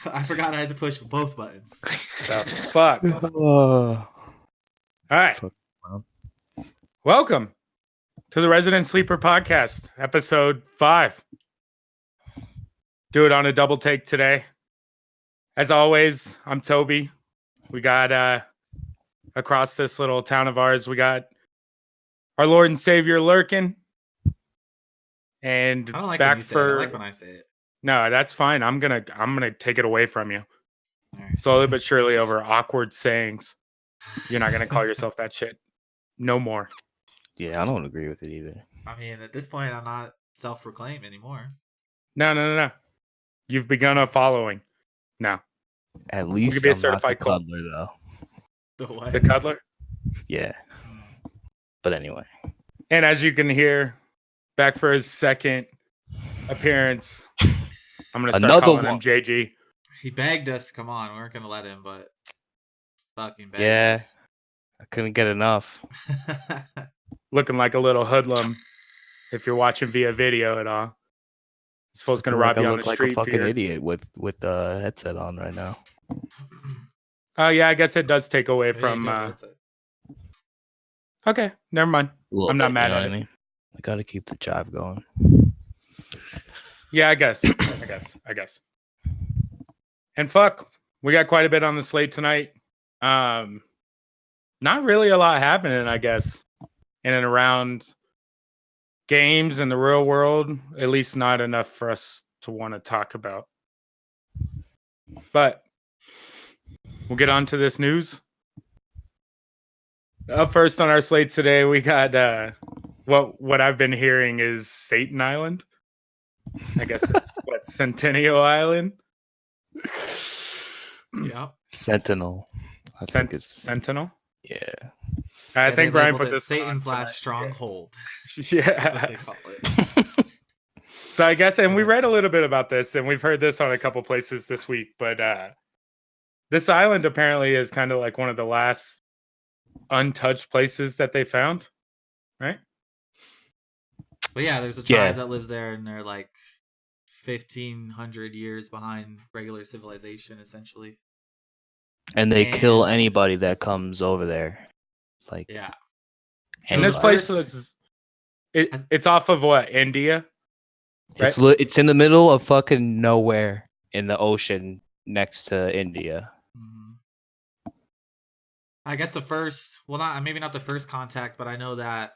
I forgot I had to push both buttons. The fuck. All right. Fuck, man. Welcome to the Resident Sleeper Podcast, episode 5. Do it on a double take today. As always, I'm Toby. We got across this little town of ours, we got our Lord and Savior lurking. And I don't like back when you say for it. I like when I say it. No, that's fine. I'm gonna take it away from you. All right. Slowly but surely over awkward sayings. You're not gonna call yourself that shit. No more. Yeah, I don't agree with it either. I mean, at this point, I'm not self-proclaimed anymore. No. You've begun a following. No. At least could be a I'm not the certified cult. cuddler, though. The what? The cuddler. Yeah. But anyway. And as you can hear, back for his second appearance. I'm gonna start Another calling him one. JG. He begged us to come on. We weren't gonna let him, but fucking begged Yeah. us. I couldn't get enough. Looking like a little hoodlum. If you're watching via video at all. This fool's gonna rob I you on look the like street a fucking for your... idiot with the headset on right now. Oh yeah, I guess it does take away Yeah, from you know, that's it. Okay, never mind. A little I'm not bit, mad you know at what it. I mean? I gotta keep the jive going. Yeah, I guess. And fuck, we got quite a bit on the slate tonight. Not really a lot happening, I guess, in and around games in the real world. At least not enough for us to want to talk about. But we'll get on to this news. Up first on our slate today, we got what I've been hearing is Satan Island. I guess it's Centennial Island. Yeah. Sentinel. I think it's Sentinel. yeah. I Yeah, think they Bryan labeled put it this Satan's on last tonight. stronghold. Yeah. That's what they call it. So I guess, and we read a little bit about this, and we've heard this on a couple places this week, but this island apparently is kind of like one of the last untouched places that they found, right? But yeah, there's a tribe that lives there, and they're like 1,500 years behind regular civilization, essentially. And they kill anybody that comes over there. Like Yeah. And this anybody. place is it's off of what, India? Right? It's in the middle of fucking nowhere in the ocean next to India. Mhm. I guess the first, well, maybe not the first contact, but I know that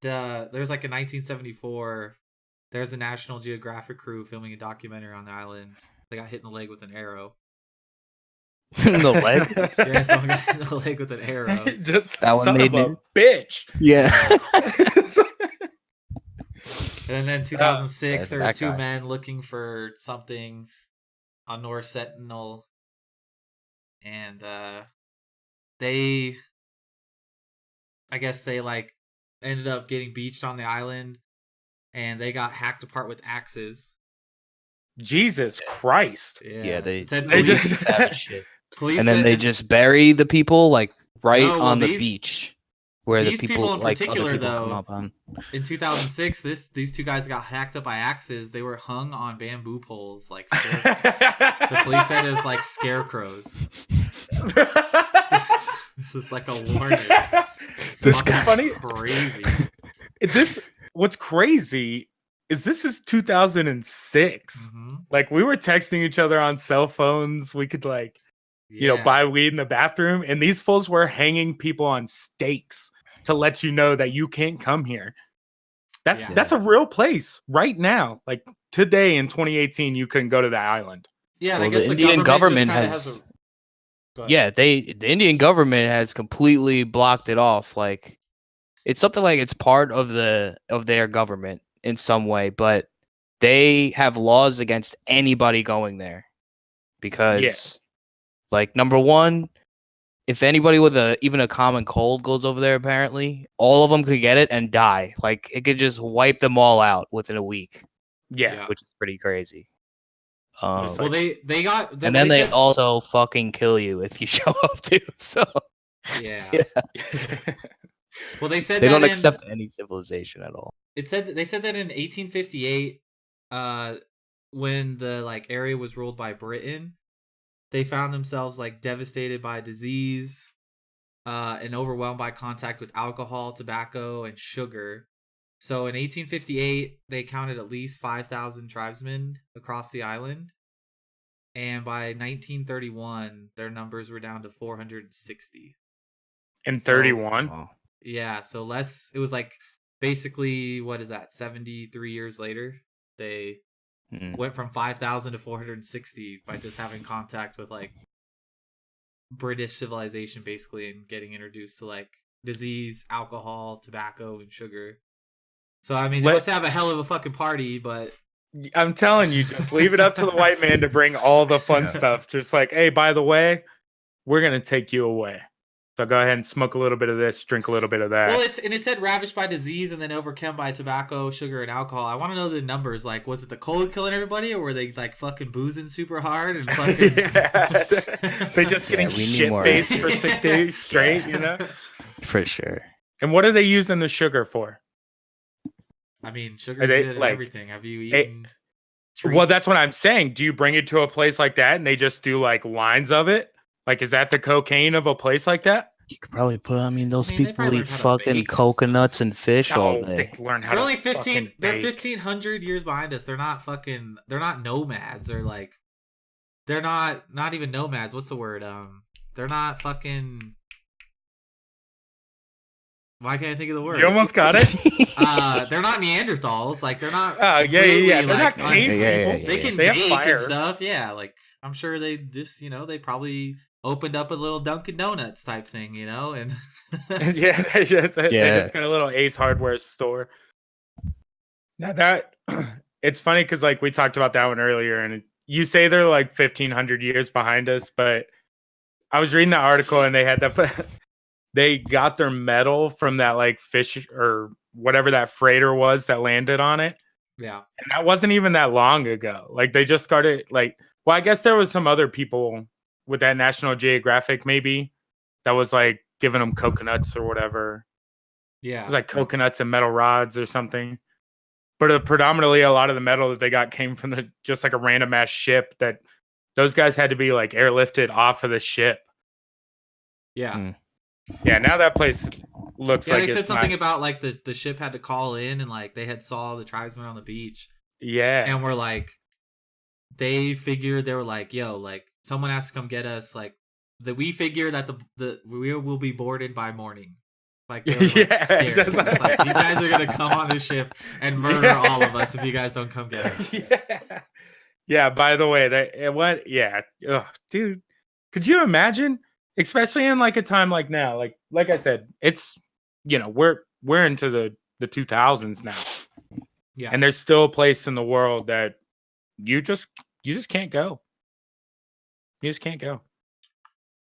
there's like in 1974, there's a National Geographic crew filming a documentary on the island. They got hit in the leg with an arrow. In the leg? Yeah, someone got hit in the leg with an arrow. Just That one son made of a me- bitch. Yeah. And then 2006, that's there was that two guy. men looking for something on North Sentinel, and I guess they like ended up getting beached on the island, and they got hacked apart with axes. Jesus Christ. Yeah, they It said they police, just- savage shit. police And then said- they just bury the people like right No, well, on the these- beach where the these people people in like particular, other people though, come up on. in 2006, these two guys got hacked up by axes. They were hung on bamboo poles like the police said it was like scarecrows. This is like a warning. This Fucking guy- funny. crazy. What's crazy is this is 2006. Mhm. Like we were texting each other on cell phones. We could like, Yeah. buy weed in the bathroom, and these fools were hanging people on stakes to let you know that you can't come here. That's a real place right now. Like today in 2018, you couldn't go to that island. Yeah, and Well, I guess the the Indian government government just kinda has- Go ahead. Yeah, the Indian government has completely blocked it off. Like it's something like it's part of their government in some way, but they have laws against anybody going there because like number one, if anybody with even a common cold goes over there, apparently all of them could get it and die. Like it could just wipe them all out within a week, Yeah. which is pretty crazy. Just Well, like- they got, and then they said- also fucking kill you if you show up too. So yeah. yeah. Well, they said They that don't in- accept any civilization at all. They said that in 1858, when the like area was ruled by Britain, they found themselves like devastated by disease, and overwhelmed by contact with alcohol, tobacco, and sugar. So in 1858, they counted at least 5,000 tribesmen across the island. And by 1931, their numbers were down to 460. In 31? Wow. Yeah, so less. It was like basically, what is that, 73 years later? They went from 5,000 to 460 by just having contact with like British civilization, basically, and getting introduced to like disease, alcohol, tobacco, and sugar. So I mean, they must have a hell of a fucking party, but I'm telling you, just leave it up to the white man to bring all the fun stuff. Just like, hey, by the way, we're gonna take you away. So go ahead and smoke a little bit of this, drink a little bit of that. Well, it said ravaged by disease and then overcome by tobacco, sugar, and alcohol. I want to know the numbers. Like, was it the cold killing everybody, or were they like fucking boozing super hard and fucking? They just getting shit faced for 6 days straight, you know? For sure. And what are they using the sugar for? I mean, sugar's good at everything. Have you eaten? Well, that's what I'm saying. Do you bring it to a place like that and they just do like lines of it? Like, is that the cocaine of a place like that? You could probably put. I mean, those people eat fucking coconuts and fish all day. They're only 15. They're 1,500 years behind us. They're not fucking. They're not nomads or like. They're not even nomads. What's the word? They're not fucking. Why can't I think of the word? You almost got it. They're not Neanderthals. Like they're not. Yeah. They're like, not cave people. They can bake and stuff. Yeah, like I'm sure they just they probably opened up a little Dunkin' Donuts type thing, and yeah, they just got a little Ace Hardware store. Now that it's funny because like we talked about that one earlier, and you say they're like 1,500 years behind us, but I was reading the article and they had that. They got their metal from that like fish or whatever that freighter was that landed on it. Yeah. And that wasn't even that long ago. Like they just started like, well, I guess there was some other people with that National Geographic maybe that was like giving them coconuts or whatever. Yeah. It was like coconuts and metal rods or something. But predominantly a lot of the metal that they got came from just like a random ass ship that those guys had to be like airlifted off of the ship. Yeah. Yeah, now that place looks like they said something about like the ship had to call in and like they had saw the tribesmen on the beach. Yeah. And we're like, they figured they were like, yo, like someone has to come get us. Like that we figure that we will be boarded by morning. Like, they were, like scared. It's like, these guys are gonna come on this ship and murder all of us if you guys don't come get us. Yeah. By the way, dude, could you imagine? Especially in like a time like now, like I said, it's we're into the 2000s now. Yeah. And there's still a place in the world that you just can't go. You just can't go.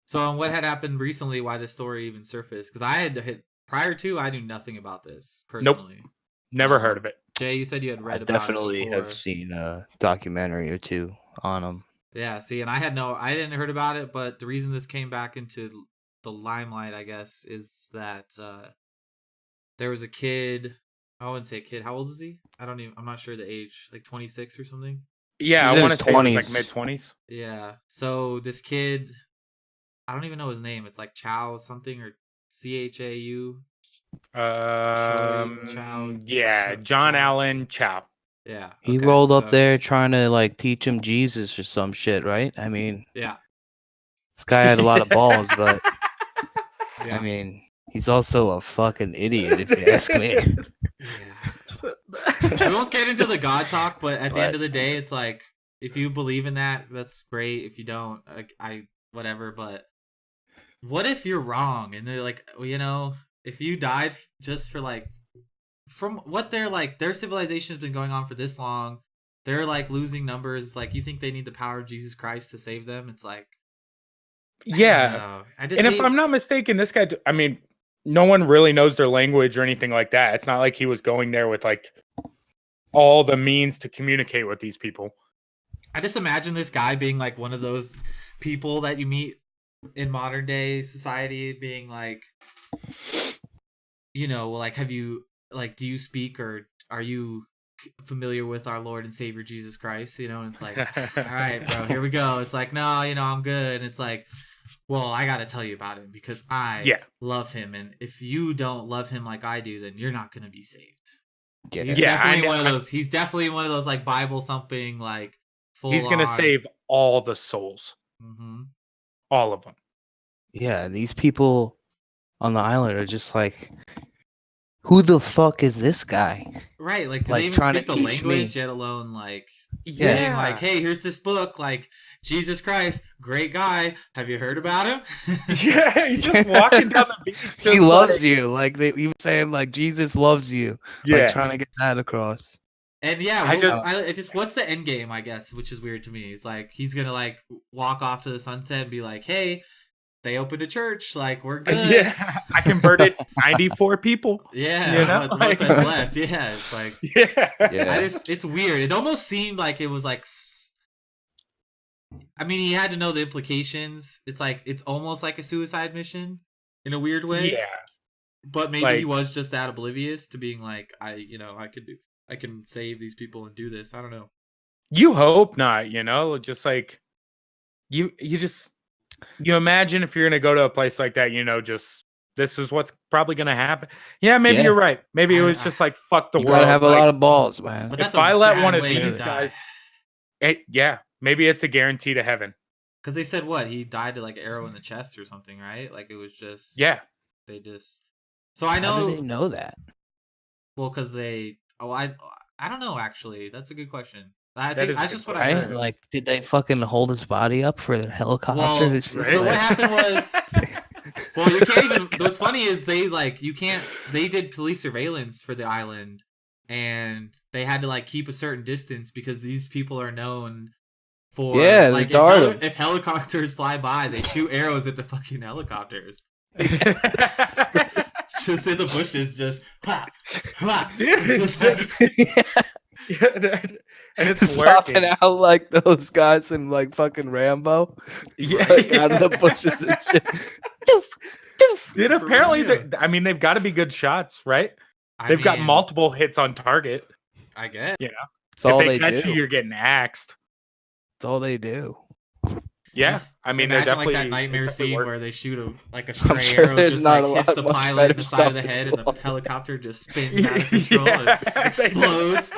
So what had happened recently, why this story even surfaced? Because I knew nothing about this personally. Nope. Never heard of it. Jay, you said you had read about it. Definitely have seen a documentary or two on them. Yeah, see, and I didn't heard about it, but the reason this came back into the limelight, I guess, is that there was a kid. I wouldn't say kid. How old is he? I'm not sure the age. Like 26 or something. Yeah, I want to say it was like mid-20s. Yeah. So this kid, I don't even know his name. It's like Chow something or Chau. Yeah, John Allen Chow. Yeah. He rolled up there trying to like teach him Jesus or some shit, right? I mean, yeah. This guy had a lot of balls, but I mean, he's also a fucking idiot if you ask me. Yeah. We won't get into the God talk, but at the end of the day, it's like if you believe in that, that's great. If you don't, I whatever. But what if you're wrong and they're like, if you died just for like. From what they're like, their civilization has been going on for this long. They're like losing numbers. Like, you think they need the power of Jesus Christ to save them? It's like, yeah. If I'm not mistaken, this guy, I mean, no one really knows their language or anything like that. It's not like he was going there with like all the means to communicate with these people. I just imagine this guy being like one of those people that you meet in modern day society, being like, like, have you. Like, do you speak or are you familiar with our Lord and Savior Jesus Christ, and it's like, all right, bro, here we go. It's like, no, I'm good. And it's like, well, I got to tell you about him because I love him. And if you don't love him like I do, then you're not going to be saved. Yeah. He's definitely one of those. He's definitely one of those like Bible thumping, like full. He's going to save all the souls. Mm-hmm. All of them. Yeah. These people on the island are just like, who the fuck is this guy? Right. Like, do they even speak the language, yet alone like, being like, hey, here's this book, like, Jesus Christ, great guy. Have you heard about him? Yeah, he's just walking down the beach. He loves you. Like, he was saying, like, Jesus loves you. Yeah. Like, trying to get that across. And yeah, what's the end game, I guess, which is weird to me. It's like, he's going to, like, walk off to the sunset and be like, hey, they opened a church, like, we're good. Yeah, I converted 94 people. Yeah, what that's left. Yeah, it's like, it's weird. It almost seemed like it was like, I mean, he had to know the implications. It's like, it's almost like a suicide mission in a weird way. Yeah, but maybe he was just that oblivious to being like, I can save these people and do this. I don't know. You hope not. Just like you imagine if you're going to go to a place like that, just this is what's probably going to happen. Yeah, maybe you're right. Maybe it was just like, fuck the world. You gotta have a lot of balls, man. But if I let one of these guys, maybe it's a guarantee to heaven. Because they said he died to like an arrow in the chest or something, right? Like it was just they just. So I know. How do they know that? Well, because I don't know actually. That's a good question. I think that's just what I heard. Like, did they fucking hold his body up for the helicopter? Well, so what happened was, you can't even. What's funny is they did police surveillance for the island, and they had to like keep a certain distance because these people are known for like if helicopters fly by, they shoot arrows at the fucking helicopters. Just in the bushes, just and it's working out like those guys in like fucking Rambo, like, out of the bushes and shit. Dude, apparently, they've got to be good shots, right? They've got multiple hits on target. I guess. If they catch you, you're getting axed. That's all they do. Yeah, they're definitely like that nightmare scene where they shoot a stray sure arrow, just like hits the pilot in the side of the head, and the helicopter just spins out of control and explodes.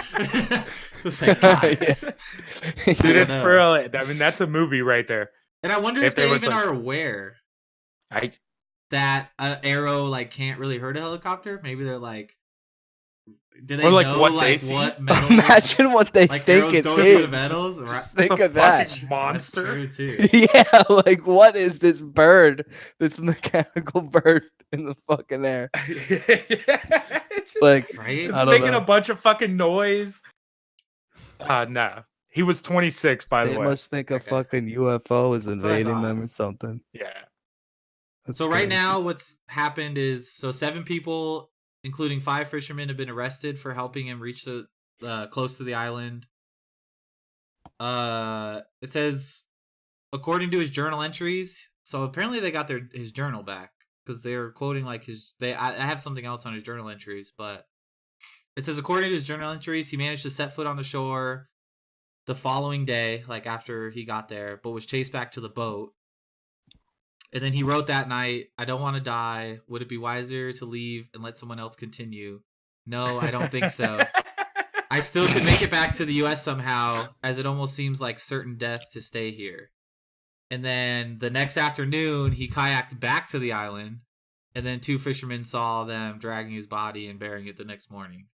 It's like, God. Dude, it's for real. I mean, that's a movie right there. And I wonder if they even are aware that an arrow like can't really hurt a helicopter. Maybe they're like, do they know what metal? Imagine what they like think it is. Metals? Think of that. Monster. That's true too. Yeah, like what is this bird? This mechanical bird in the fucking air. Like, it's making a bunch of fucking noise. No. He was 26, by the way. They must think a fucking UFO is invading them or something. Yeah. So right now, what's happened is 7 people, including 5 fishermen, have been arrested for helping him reach the close to the island. It says, according to his journal entries, so apparently they got his journal back because they're quoting like I have something else on his journal entries, but it says according to his journal entries, he managed to set foot on the shore the following day, like after he got there, but was chased back to the boat. And then he wrote that night, I don't want to die. Would it be wiser to leave and let someone else continue? No, I don't think so. I still could make it back to the U.S. somehow, as it almost seems like certain death to stay here. And then the next afternoon, he kayaked back to the island, and then 2 fishermen saw them dragging his body and burying it the next morning.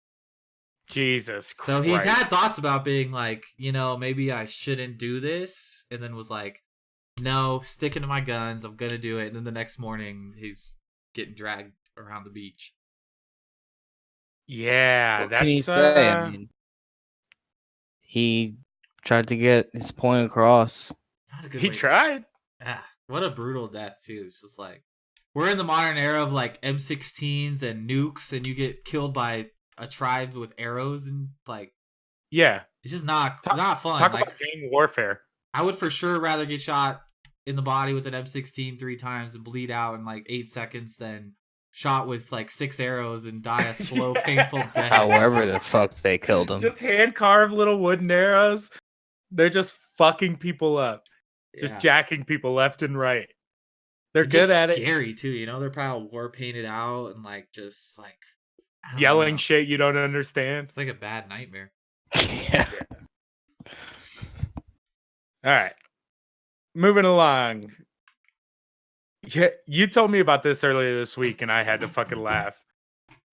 Jesus Christ. So he had thoughts about being like, maybe I shouldn't do this, and then was like, no, sticking to my guns, I'm gonna do it. And then the next morning, he's getting dragged around the beach. Yeah, what can you say? I mean, he tried to get his point across. He tried. What a brutal death too. It's just like we're in the modern era of like M16s and nukes, and you get killed by a tribe with arrows and like. Yeah, it's just not fun. Talk about gang warfare. I would for sure rather get shot in the body with an M16 3 times and bleed out in like 8 seconds than shot with like 6 arrows and die a slow, painful death. However the fuck they killed him. Just hand carved little wooden arrows. They're just fucking people up. Just Yeah. jacking people left and right. They're It's good just at it. scary too, you know. They're probably war painted out and like just like I don't Yelling know. shit you don't understand. It's like a bad nightmare. Yeah. All right. Moving along. Yeah, you told me about this earlier this week and I had to fucking laugh.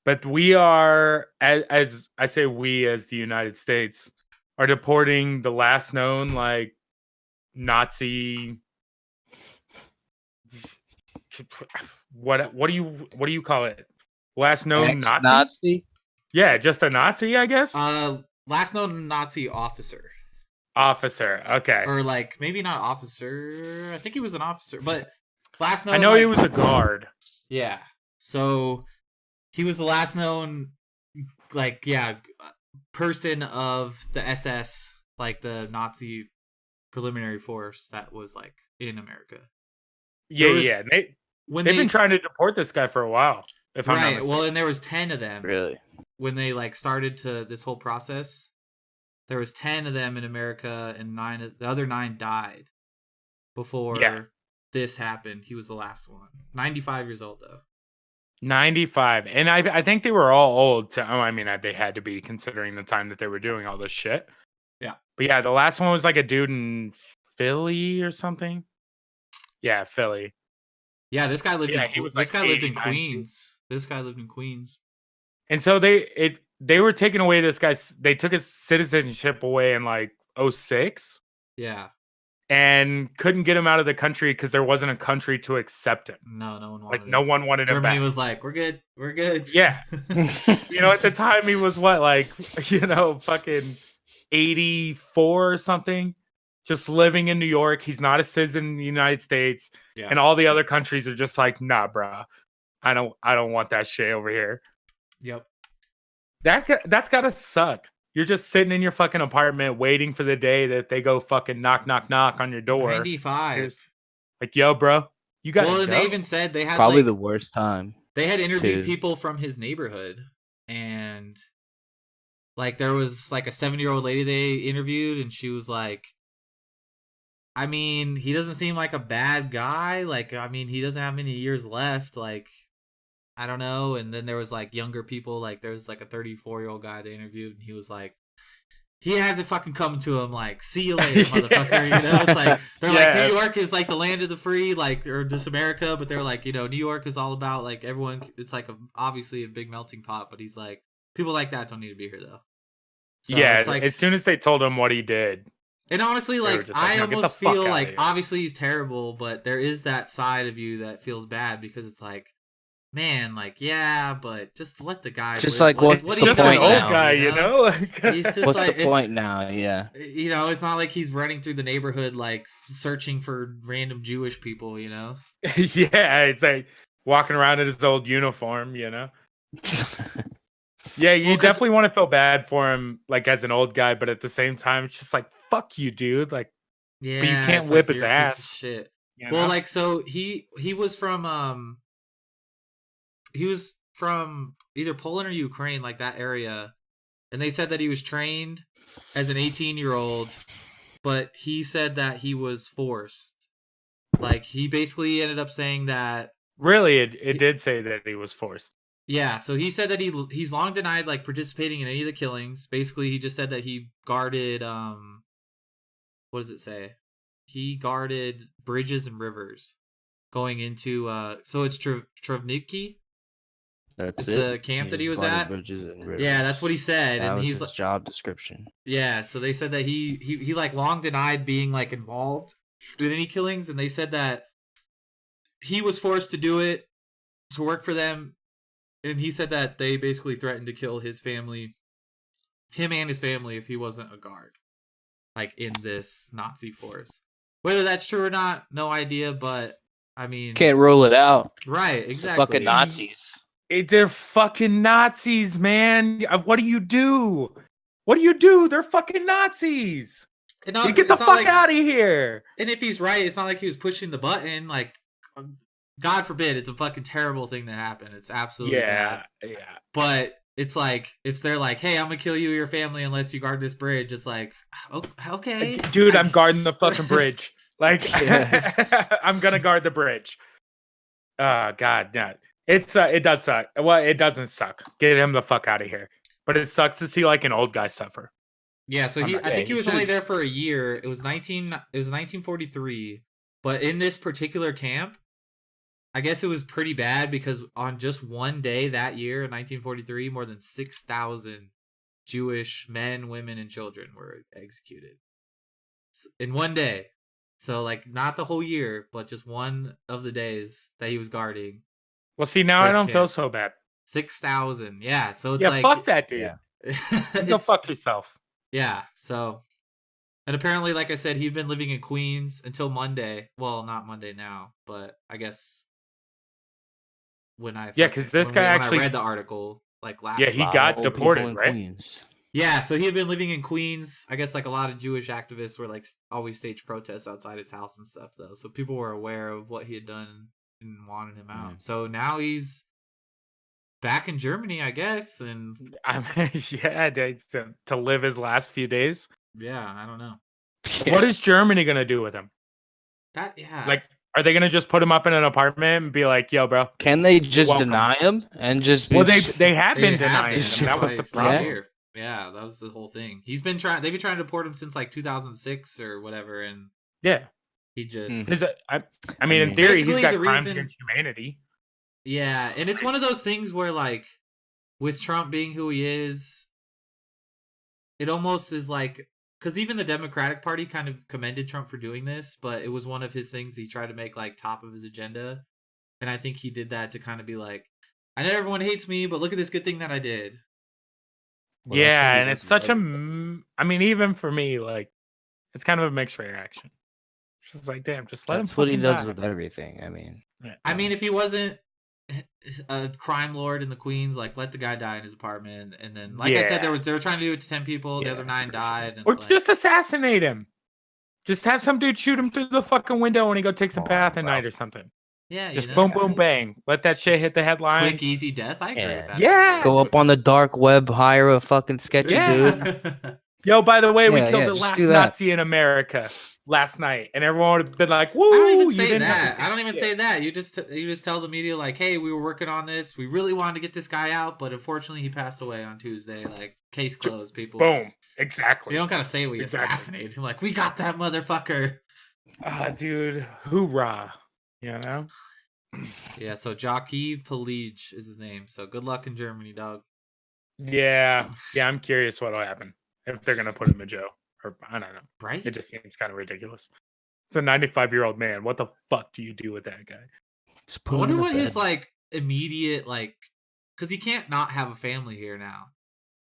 But we are, as I say we as the United States, are deporting the last known like Nazi what do you call it? Last known Nazi? Nazi? Yeah, just a Nazi, I guess. Last known Nazi officer. Officer. Okay. Or like maybe not officer. I think he was an officer, but last known. I know like, he was a guard. Yeah. So he was the last known, like, person of the SS, like the Nazi preliminary force that was like in America. Yeah. They've been trying to deport this guy for a while. If I'm not right. mistaken. Well, and there was 10 of them. Really? When they like started to this whole process, there was 10 of them in America, and the other 9 died before this happened. He was the last one. 95 years old though. 95, and I think they were all old. They had to be considering the time that they were doing all this shit. Yeah, but yeah, the last one was like a dude in Philly or something. Yeah, Philly. Yeah, this guy lived in. He was this like guy lived in 89. Queens. This guy lived in Queens. And so they were taking away this guy's. They took his citizenship away in like 2006. Yeah. And couldn't get him out of the country because there wasn't a country to accept him. No one wanted. Like no one wanted him back. Germany was like, "We're good. Yeah. At the time he was what, like, fucking 84 or something, just living in New York. He's not a citizen in the United States, and all the other countries are just like, nah, bro, I don't want that shit over here. Yep. That's gotta suck. You're just sitting in your fucking apartment waiting for the day that they go fucking knock on your door. 95. Like, yo, bro, you got. Well, and they even said they had probably the worst time. They had interviewed people from his neighborhood, and like there was like a 70-year-old lady they interviewed, and she was like, I mean, he doesn't seem like a bad guy. Like, I mean, he doesn't have many years left. Like, I don't know. And then there was like younger people. Like, there was like a 34-year-old guy they interviewed, and he was like, he hasn't fucking come to him. Like, see you later, motherfucker. You know, it's like they're like, New York is like the land of the free, like, or just America. But they're like, New York is all about like everyone. It's like obviously a big melting pot. But he's like, people like that don't need to be here though. So it's like, as soon as they told him what he did. And honestly, like, I almost feel like, here. Obviously he's terrible, but there is that side of you that feels bad because it's like, man, like, yeah, but just let the guy. Just live. like, what's the just point an old now? guy, you know? Like, he's just what's like, the point now? Yeah. It's not like he's running through the neighborhood like searching for random Jewish people, you know? Yeah, it's like walking around in his old uniform, you know? Yeah, you definitely want to feel bad for him, like, as an old guy, but at the same time, it's just like, fuck you, dude. Like, yeah, but you can't whip his ass. Shit. You well, know? like, so he was from either Poland or Ukraine, like that area, and they said that he was trained as an 18-year-old, but he said that he was forced. Like, he basically ended up saying that. Really, it did say that he was forced. Yeah, so he said that he's long denied like participating in any of the killings. Basically, he just said that he guarded what does it say? He guarded bridges and rivers going into so it's Travniki. That's the camp that he was at. Yeah, that's what he said. That and was he's his job description. Yeah, so they said that he like long denied being like involved in any killings, and they said that he was forced to do it to work for them. And he said that they basically threatened to kill his family, him and his family, if he wasn't a guard, like in this Nazi force. Whether that's true or not, no idea. But I mean, can't rule it out. Right? It's Exactly. fucking Nazis. They're fucking Nazis, man. What do you do? What do you do? They're fucking Nazis. You get the fuck out of here. And if he's right, it's not like he was pushing the button. Like, God forbid, it's a fucking terrible thing to happen. It's absolutely bad. Yeah. But it's like, if they're like, hey, I'm gonna kill you or your family unless you guard this bridge, it's like, okay. Dude, I'm guarding the fucking bridge. Like, Yes. I'm gonna guard the bridge. God, no. It does suck. Well, it doesn't suck. Get him the fuck out of here. But it sucks to see like an old guy suffer. Yeah, so I think he was only there for a year. It was 1943. But in this particular camp, I guess it was pretty bad because on just one day that year in 1943, more than 6,000 Jewish men, women, and children were executed in one day. So, like, not the whole year, but just one of the days that he was guarding. Well, see, now I don't feel so bad. 6,000. Yeah, so it's like... fuck that dude. Yeah. Go fuck yourself. Yeah, so... And apparently, like I said, he'd been living in Queens until Monday. Well, not Monday now, but I guess... because this guy actually... I read the article, like, last... Yeah, he got deported, right? Queens. Yeah, so he had been living in Queens. I guess, like, a lot of Jewish activists were, like, always staged protests outside his house and stuff, though. So people were aware of what he had done and wanted him out. So now he's back in Germany, I guess, and... yeah, to live his last few days. Yeah, I don't know. What is Germany going to do with him? Like, are they going to just put him up in an apartment and be like, yo, bro? Can they just deny him and just be... Well, they have been denying him. That was the problem. Yeah, that was the whole thing. They've been trying to deport him since like 2006 or whatever, and he just... I mean, in theory, he's got crimes against humanity. Yeah, and it's one of those things where, like, with Trump being who he is, it almost is like... Because even the Democratic Party kind of commended Trump for doing this, but it was one of his things he tried to make, like, top of his agenda. And I think he did that to kind of be like, I know everyone hates me, but look at this good thing that I did. Well, yeah, and it's such a... I mean, even for me, like, it's kind of a mixed reaction. It's just like, damn, just let him That's what he does die. with everything, I mean. I mean, if he wasn't a crime lord in the Queens, like, let the guy die in his apartment, and then, like I said, they were trying to do it to 10 people, the other 9 died. And or just assassinate him. Just have some dude shoot him through the fucking window when he go takes a bath at night or something. Yeah, just boom, boom, bang. Let that shit hit the headlines. Quick, easy death. I agree with that. Yeah. Go up on the dark web, hire a fucking sketchy dude. Yo, by the way, we killed the last Nazi in America last night, and everyone would have been like, "Woo!" I don't even say that. I don't even say that. You just tell the media like, "Hey, we were working on this. We really wanted to get this guy out, but unfortunately, he passed away on Tuesday. Like, case closed." People. Boom. Exactly. You don't gotta say we assassinated him. Like, we got that motherfucker. Dude, hoorah! You know. Yeah. So Joachim Pelage is his name. So good luck in Germany, dog. Yeah. I'm curious what'll happen if they're gonna put him in jail. Or I don't know. Right? It just seems kind of ridiculous. It's a 95-year-old man. What the fuck do you do with that guy? I wonder what his like immediate because he can't not have a family here now.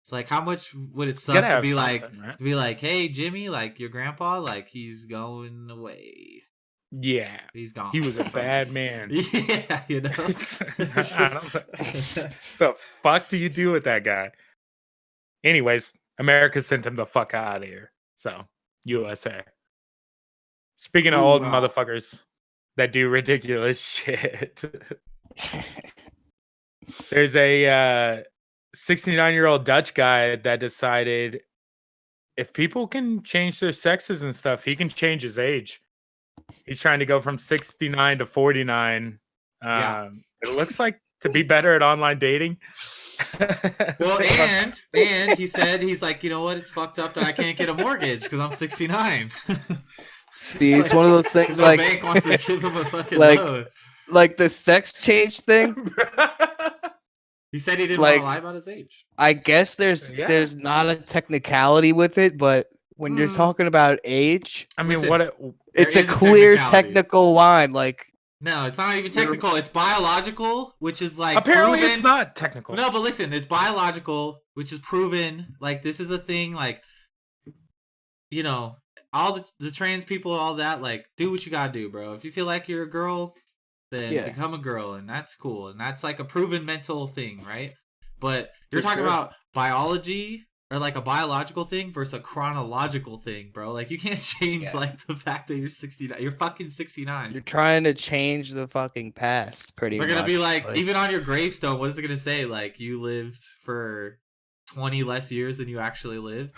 It's like, how much would it suck to be like, right? To be like, hey Jimmy, like your grandpa, like he's going away. Yeah, he's gone. He was a bad man. Yeah, you know. The fuck do you do with that guy? Anyways, America sent him the fuck out of here. So, USA. Speaking of old motherfuckers that do ridiculous shit, there's a 69-year-old Dutch guy that decided if people can change their sexes and stuff, he can change his age. He's trying to go from 69 to 49. It looks like to be better at online dating. Well, and he said, he's like, you know what? It's fucked up that I can't get a mortgage because I'm 69. See, it's like, one of those things the like bank wants to give him a fucking loan. Like the sex change thing. He said he didn't want to lie about his age. I guess there's not a technicality with it, but when you're talking about age, I mean, it's a clear technical line. Like, no, it's not even technical. It's biological, which is like apparently proven. It's not technical. No, but listen, it's biological, which is proven. Like, this is a thing. Like, you know, all the trans people, all that. Like, do what you gotta do, bro. If you feel like you're a girl, then become a girl, and that's cool, and that's like a proven mental thing, right? But you're talking about biology or like a biological thing versus a chronological thing, bro. Like you can't change like the fact that you're 69. You're fucking 69. You're trying to change the fucking past, pretty They're much. gonna be like, even on your gravestone, what is it gonna say? Like you lived for 20 less years than you actually lived.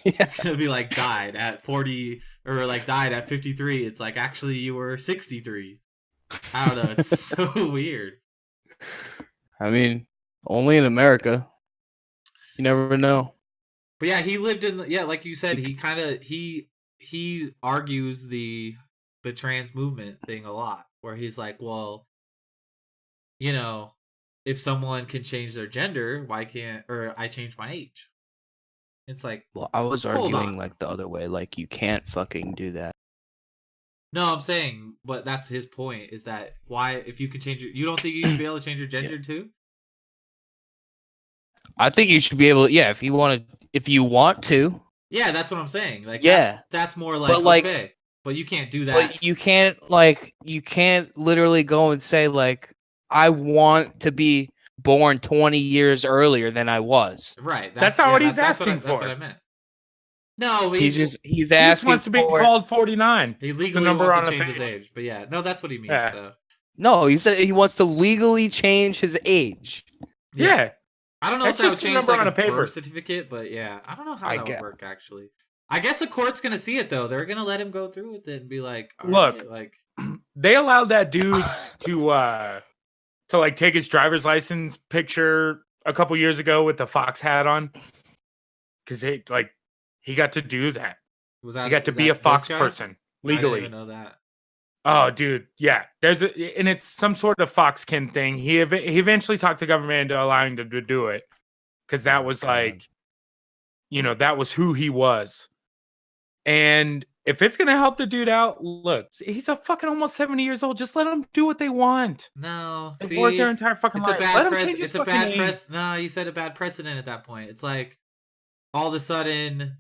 Yeah. It's gonna be like died at 40 or like died at 53. It's like actually you were 63. I don't know. It's so weird. I mean, only in America. You never know. But yeah, he lived in like you said, he kind of he argues the trans movement thing a lot, where he's like, well, you know, if someone can change their gender, why can't or I change my age? It's like, Well, I was hold arguing on. like the other way, like you can't fucking do that. No, I'm saying, but that's his point. Is that why if you can change you don't think you should be able to change your gender too? I think you should be able. Yeah, if you want to. Yeah, that's what I'm saying. Like, yeah, that's more like, okay, but you can't do that. But you can't literally go and say like, I want to be born 20 years earlier than I was. Right. That's not what he's asking for. That's what I meant. No, he's asking. He just wants to be called 49. He legally wants to change his age, but yeah, no, that's what he means. Yeah. So. No, he said he wants to legally change his age. Yeah. I don't know if that would change like his birth certificate, but yeah, I don't know how that would work actually. I guess the court's gonna see it though. They're gonna let him go through with it and be like, look, right, like they allowed that dude to like take his driver's license picture a couple years ago with the fox hat on, because he got to do that. He got to be a fox person legally. I didn't even know that. Oh, dude, yeah. And it's some sort of foxkin thing. He eventually talked the government into allowing him to do it, because that was like, that was who he was. And if it's gonna help the dude out, look, he's a fucking almost 70 years old. Just let him do what they want. No, they've worked their entire fucking life. Let him change his fucking name. No, you said a bad precedent at that point. It's like all of a sudden.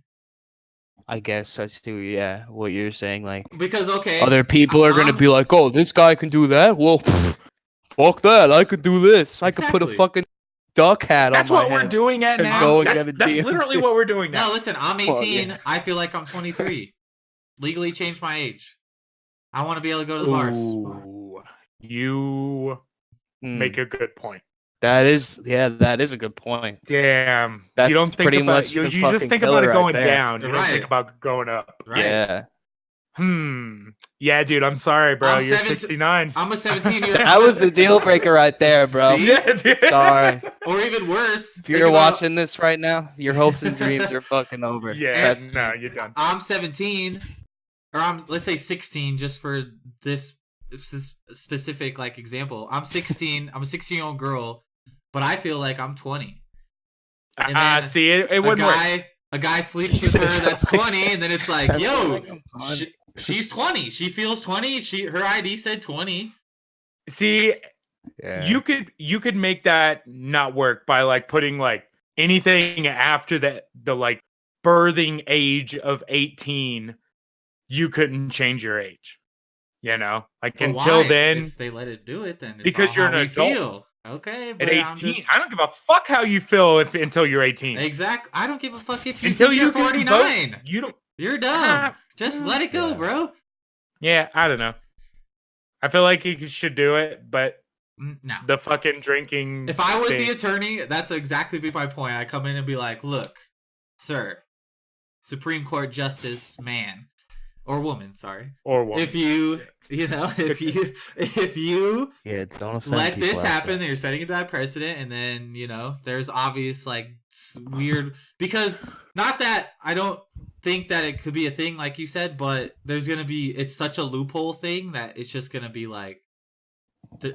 I guess I see. Yeah, what you're saying, like because other people are gonna be like, oh, this guy can do that. Well, fuck that. I could do this. I could put a fucking duck hat on my head. That's what we're doing at now. That's literally what we're doing now. No, listen, I'm 18. Yeah. I feel like I'm 23. Legally changed my age. I want to be able to go to the bars. You make a good point. That is a good point. Damn. You don't think about you just think about it going down. You don't think about going up. Right. Yeah. Yeah, dude, I'm sorry, bro. You're 69. I'm a 17-year-old. That was the deal breaker right there, bro. Yeah, dude. Sorry. Or even worse. If you're watching this right now, your hopes and dreams are fucking over. Yeah, no, you're done. I'm 17, or let's say 16, just for this specific like example. I'm 16. I'm a 16-year-old girl, but I feel like I'm 20. See, it wouldn't work. A guy sleeps with her that's 20, and then it's like, yo, she's 20. She feels 20. Her ID said 20. See, you could make that not work by like putting like anything after the like birthing age of 18. You couldn't change your age. Like until then. If they let it do it, then it's because you're an adult. Feel. Okay, but at 18, I don't give a fuck how you feel until you're 18. Exactly. I don't give a fuck if you're 49. Vote, you don't. You're dumb. Just let it go, bro. Yeah, I don't know. I feel like he should do it, but no. The fucking drinking. If I was the attorney, that's exactly my point. I come in and be like, "Look, sir, Supreme Court Justice man or woman, sorry, or woman. If you don't let this happen, then you're setting a bad precedent, and then there's obvious like weird because not that I don't think that it could be a thing like you said, but there's gonna be it's such a loophole thing that it's just gonna be like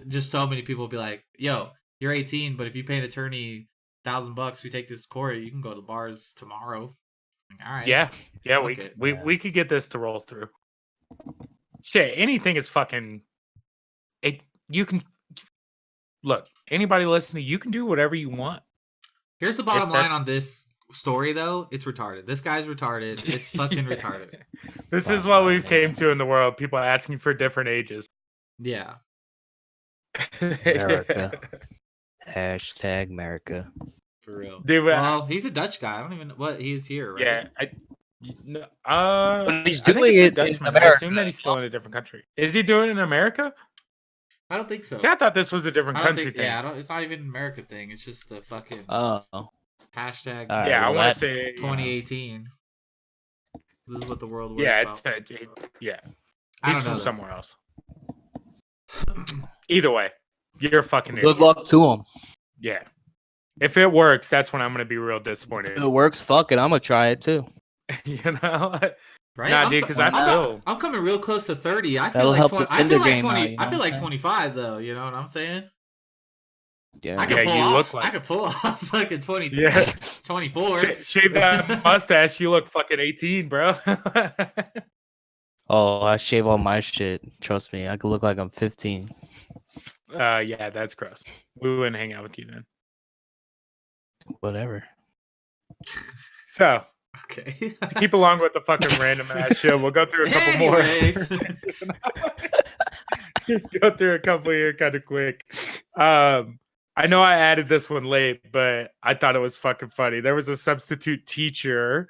just so many people will be like, yo, you're 18, but if you pay an attorney $1,000, we take this to court, you can go to bars tomorrow. All right. Yeah, we could get this to roll through. Shit, anything is fucking. You can look. Anybody listening, you can do whatever you want. Here's the bottom line on this story, though. It's retarded. This guy's retarded. It's fucking retarded. This is what we've came to in the world. People asking for different ages. Yeah. America. Hashtag America. For real. Dude, well, he's a Dutch guy. I don't even know what he is here, right? Yeah. But he's I think doing it's a it in Dutchman. I America. assume that he's still in a different country. Is he doing it in America? I don't think so. See, I thought this was a different I don't country think, thing. yeah, I don't. It's not even an America thing. It's just a fucking Oh. hashtag. All right, yeah, well, I want that- to say 2018. This is what the world was. Yeah, about. yeah. I He's don't know. from somewhere else. Either way, you're a fucking Good idiot. luck to him. Yeah. If it works, that's when I'm gonna be real disappointed. If it works, fuck it. I'm gonna try it too. You know? Right? Nah, I'm dude, t- because I I'm- feel I'm coming real close to 30. I feel That'll like help 20. the I feel Tinder like game 20. out, you know I feel what like I'm saying? 25 though. You know what I'm saying? Yeah. I could Yeah, pull you off. look like- I could pull off fucking 20. yeah. 24. Shave that mustache, you look fucking 18, bro. Oh, I shave all my shit. Trust me, I could look like I'm 15. Yeah, that's gross. We wouldn't hang out with you then. Whatever. So Okay. to keep along with the fucking random ass show, we'll go through a couple Anyways. more. Go through a couple here kind of quick. I know I added this one late, but I thought it was fucking funny. There was a substitute teacher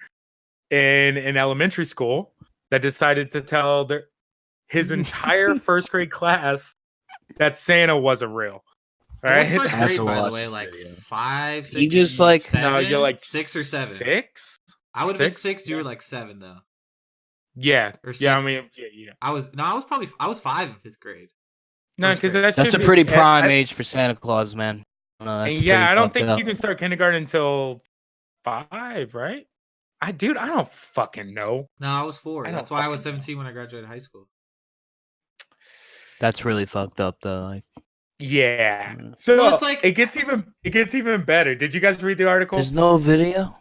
in an elementary school that decided to tell his entire first grade class that Santa wasn't real. What's Right? first I have grade, to by the watch way? this Like video. 5, 6, He just, like- 7? No, you're like 6 or 7. 6? I would have been 6? 6. You Yeah. were like 7 though. Yeah. Or Yeah, I 6. mean, yeah. I was 5 in 5th grade. No, First because grade. that That's should a pretty be, prime age for Santa Claus, man. No, that's And yeah, pretty I don't fucked think up. you can start kindergarten until 5, right? I don't fucking know. No, I was 4. I That's don't why I was fucking know. 17 when I graduated high school. That's really fucked up, though. Like, Yeah. Mm. So Well, it's like- it gets even better. Did you guys read the article? there's no video.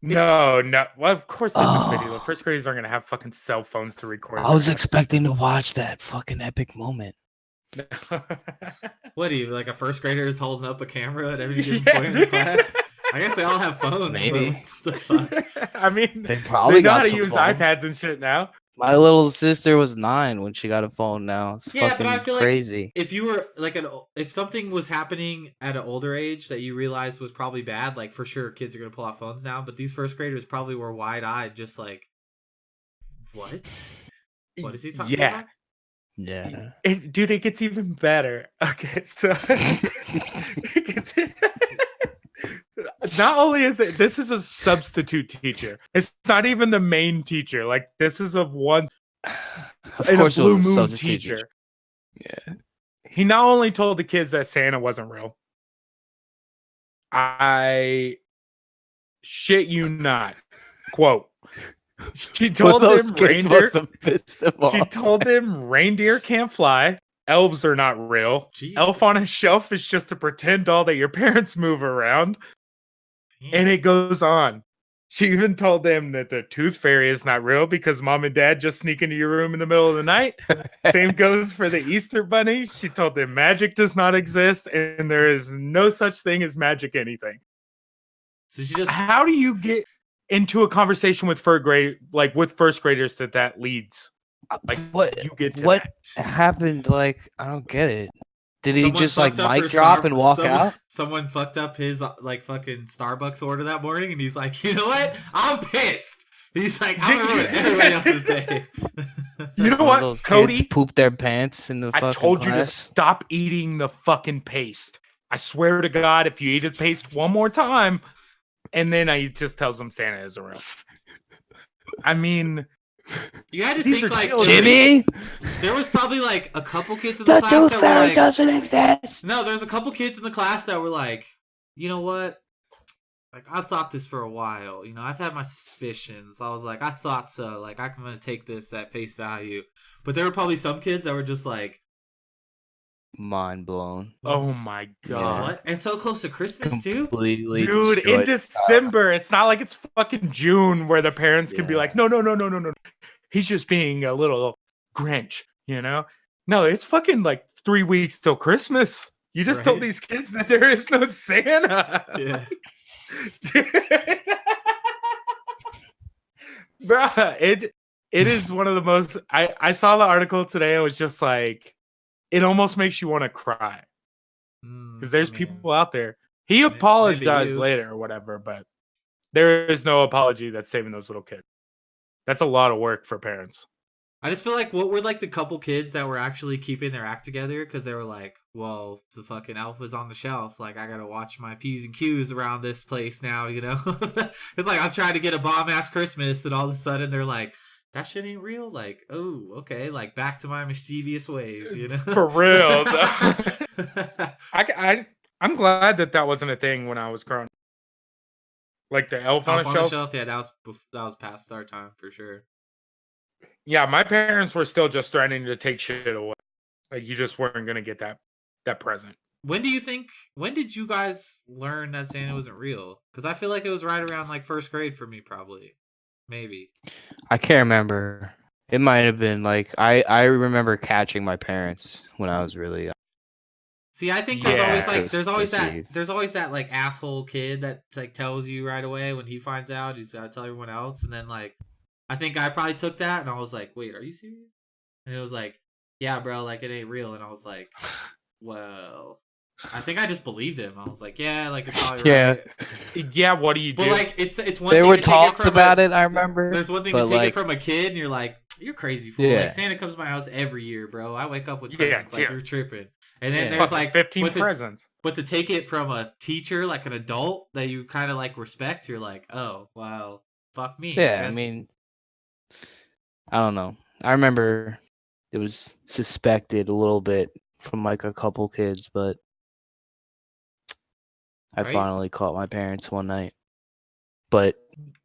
No. Well, of course there's no video. Oh. First graders aren't gonna have fucking cell phones to record. I was expecting to watch that fucking epic moment. What are you, like a first grader is holding up a camera at every given Yeah, point in the dude. class? I guess they all have phones. Maybe. But what the fuck? I mean, They probably they know got how to some use phones. iPads and shit now. My little sister was 9 when she got a phone. Now it's Yeah, fucking but I feel like crazy. if you were like if something was happening at an older age that you realized was probably bad, like for sure kids are gonna pull out phones now. But these first graders probably were wide eyed, just like, what? What is he talking Yeah. about? Yeah. Dude, it gets even better. Okay, so it gets, not only is this is a substitute teacher. It's not even the main teacher. Like this is a one Of in a course, it blue was a moon substitute teacher. Yeah. He not only told the kids that Santa wasn't real. I shit you not. Quote. She told Those them kids reindeer. must have pissed him She off. told them reindeer can't fly. Elves are not real. Jesus. Elf on a shelf is just a pretend doll that your parents move around. Damn. And it goes on. She even told them that the tooth fairy is not real because mom and dad just sneak into your room in the middle of the night. Same goes for the Easter bunny. She told them magic does not exist and there is no such thing as magic anything. So she just How do you get into a conversation with first graders that leads? Like what? you get to What that. happened? Like, I don't get it. Did he someone just like fucked up her mic drop and walk out? Someone fucked up his like fucking Starbucks order that morning, and he's like, you know what? I'm pissed. He's like, I'm gonna ruin everybody else's day. You know One of what, those Cody? kids pooped their pants in the fucking I told you to class? stop eating the fucking paste. I swear to God, if you eat the paste one more time, and then he just tells them Santa isn't real. I mean, You had to These think are like children. Jimmy, there was probably like a couple kids in the the class tooth that were fairy like, doesn't exist. no, there's a couple kids in the class that were like, you know what? Like I've thought this for a while. You know, I've had my suspicions. I was like, I thought so. Like I'm gonna take this at face value. But there were probably some kids that were just like, Mind blown. oh my God. what? And so close to Christmas too? Completely Dude, in destroyed. December, it's not like it's fucking June where the parents can be Yeah. like, no. He's just being a little Grinch, you know? No, it's fucking like 3 weeks till Christmas. You just told Right. these kids that there is no Santa. Yeah. Bruh, it is one of the most I saw the article today. I was just like, it almost makes you want to cry. Because there's people out there He Maybe apologized you. later or whatever, but there is no apology that's saving those little kids. That's a lot of work for parents. I just feel like what were like the couple kids that were actually keeping their act together because they were like, well, the fucking alpha's on the shelf. Like, I gotta watch my P's and Q's around this place now, you know? It's like I'm trying to get a bomb ass Christmas, and all of a sudden they're like, that shit ain't real. Like, oh, okay, like back to my mischievous ways, you know? For real. I'm glad that wasn't a thing when I was growing up. Like the elf on a shelf. Yeah, that was past our time for sure. Yeah, my parents were still just threatening to take shit away. Like you just weren't gonna get that present. When did you guys learn that Santa wasn't real? Because I feel like it was right around like first grade for me, probably. Maybe. I can't remember. It might have been like I remember catching my parents when I was really young. See, I think there's always like there's always deceived. that like asshole kid that like tells you right away when he finds out he's gotta tell everyone else, and then like I think I probably took that and I was like, wait, are you serious? And it was like, yeah, bro, like it ain't real, and I was like, well, I think I just believed him. I was like, yeah, like you're probably right. Yeah, what do you do? But like it's one there thing were to talks take it from about it, I remember. There's one thing to take it from a kid and you're like, you're crazy fool. Yeah. Like Santa comes to my house every year, bro. I wake up with presents. Like you're tripping. And then there's fucking like 15 presents. But to take it from a teacher, like an adult that you kind of like respect, you're like, oh wow, fuck me. Yeah, I mean, I don't know. I remember it was suspected a little bit from like a couple kids, but I finally caught my parents one night. But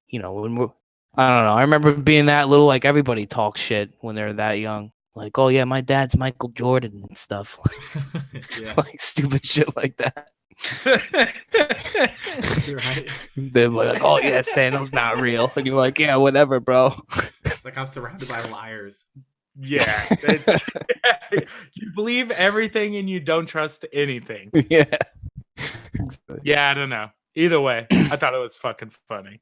you know, I don't know. I remember being that little. Like everybody talks shit when they're that young. Like, oh yeah, my dad's Michael Jordan and stuff. Like stupid shit like that. Right. They're like, oh yeah, Santa's not real, and you're like, yeah, whatever, bro. It's like I'm surrounded by liars. Yeah. You believe everything and you don't trust anything. Yeah. Yeah, I don't know. Either way, I thought it was fucking funny.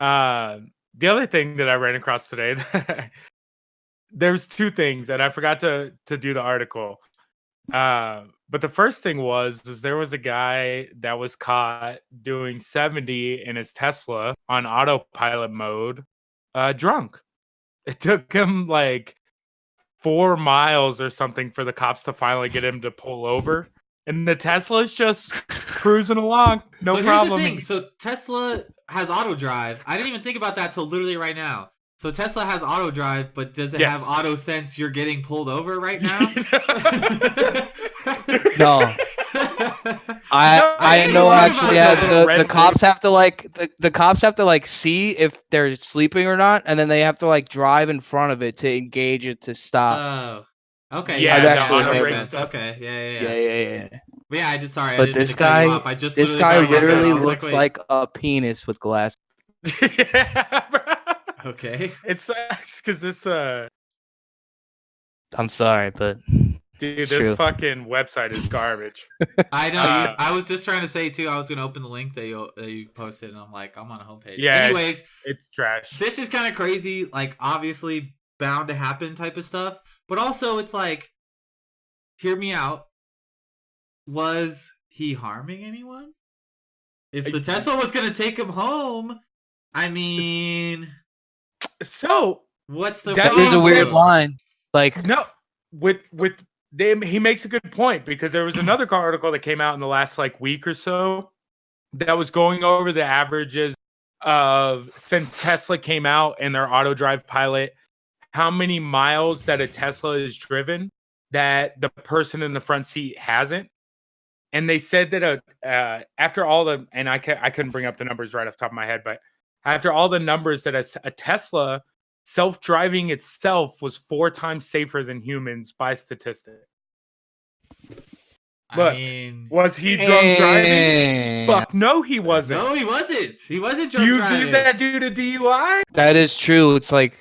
The other thing that I ran across today, there's two things, and I forgot to do the article. But the first thing is there was a guy that was caught doing 70 in his Tesla on autopilot mode, drunk. It took him like 4 miles or something for the cops to finally get him to pull over. And the Tesla's just cruising along. No problem. Here's the thing. So Tesla has auto drive. I didn't even think about that till literally right now. So Tesla has auto drive, but does it have auto sense you're getting pulled over right now? No. I know actually the cops have to like the cops have to like see if they're sleeping or not, and then they have to like drive in front of it to engage it to stop. Oh. Okay. Yeah, that makes sense. Okay. Yeah. But yeah, I just sorry. But I didn't this guy, this guy literally looks like a penis with glasses. Yeah, bro. Okay. It sucks because this I'm sorry, but dude, this fucking website is garbage. I know. I was just trying to say too. I was gonna open the link that you posted, and I'm like, I'm on a homepage. Yeah. Anyways, it's trash. This is kind of crazy. Like, obviously bound to happen type of stuff, but also it's like, hear me out. Was he harming anyone? If the Tesla was gonna take him home, I mean, so what's the that problem? is a weird line. Like no, he makes a good point because there was another article that came out in the last like week or so that was going over the averages of since Tesla came out and their auto drive pilot, how many miles that a Tesla is driven that the person in the front seat hasn't. And they said that after all the, and I couldn't bring up the numbers right off the top of my head, but after all the numbers that a Tesla self-driving itself was 4 times safer than humans by statistic. Look, I mean, was he drunk driving? Fuck no, he wasn't. No, he wasn't. He wasn't drunk Do driving. you give that dude a DUI? That is true. It's like,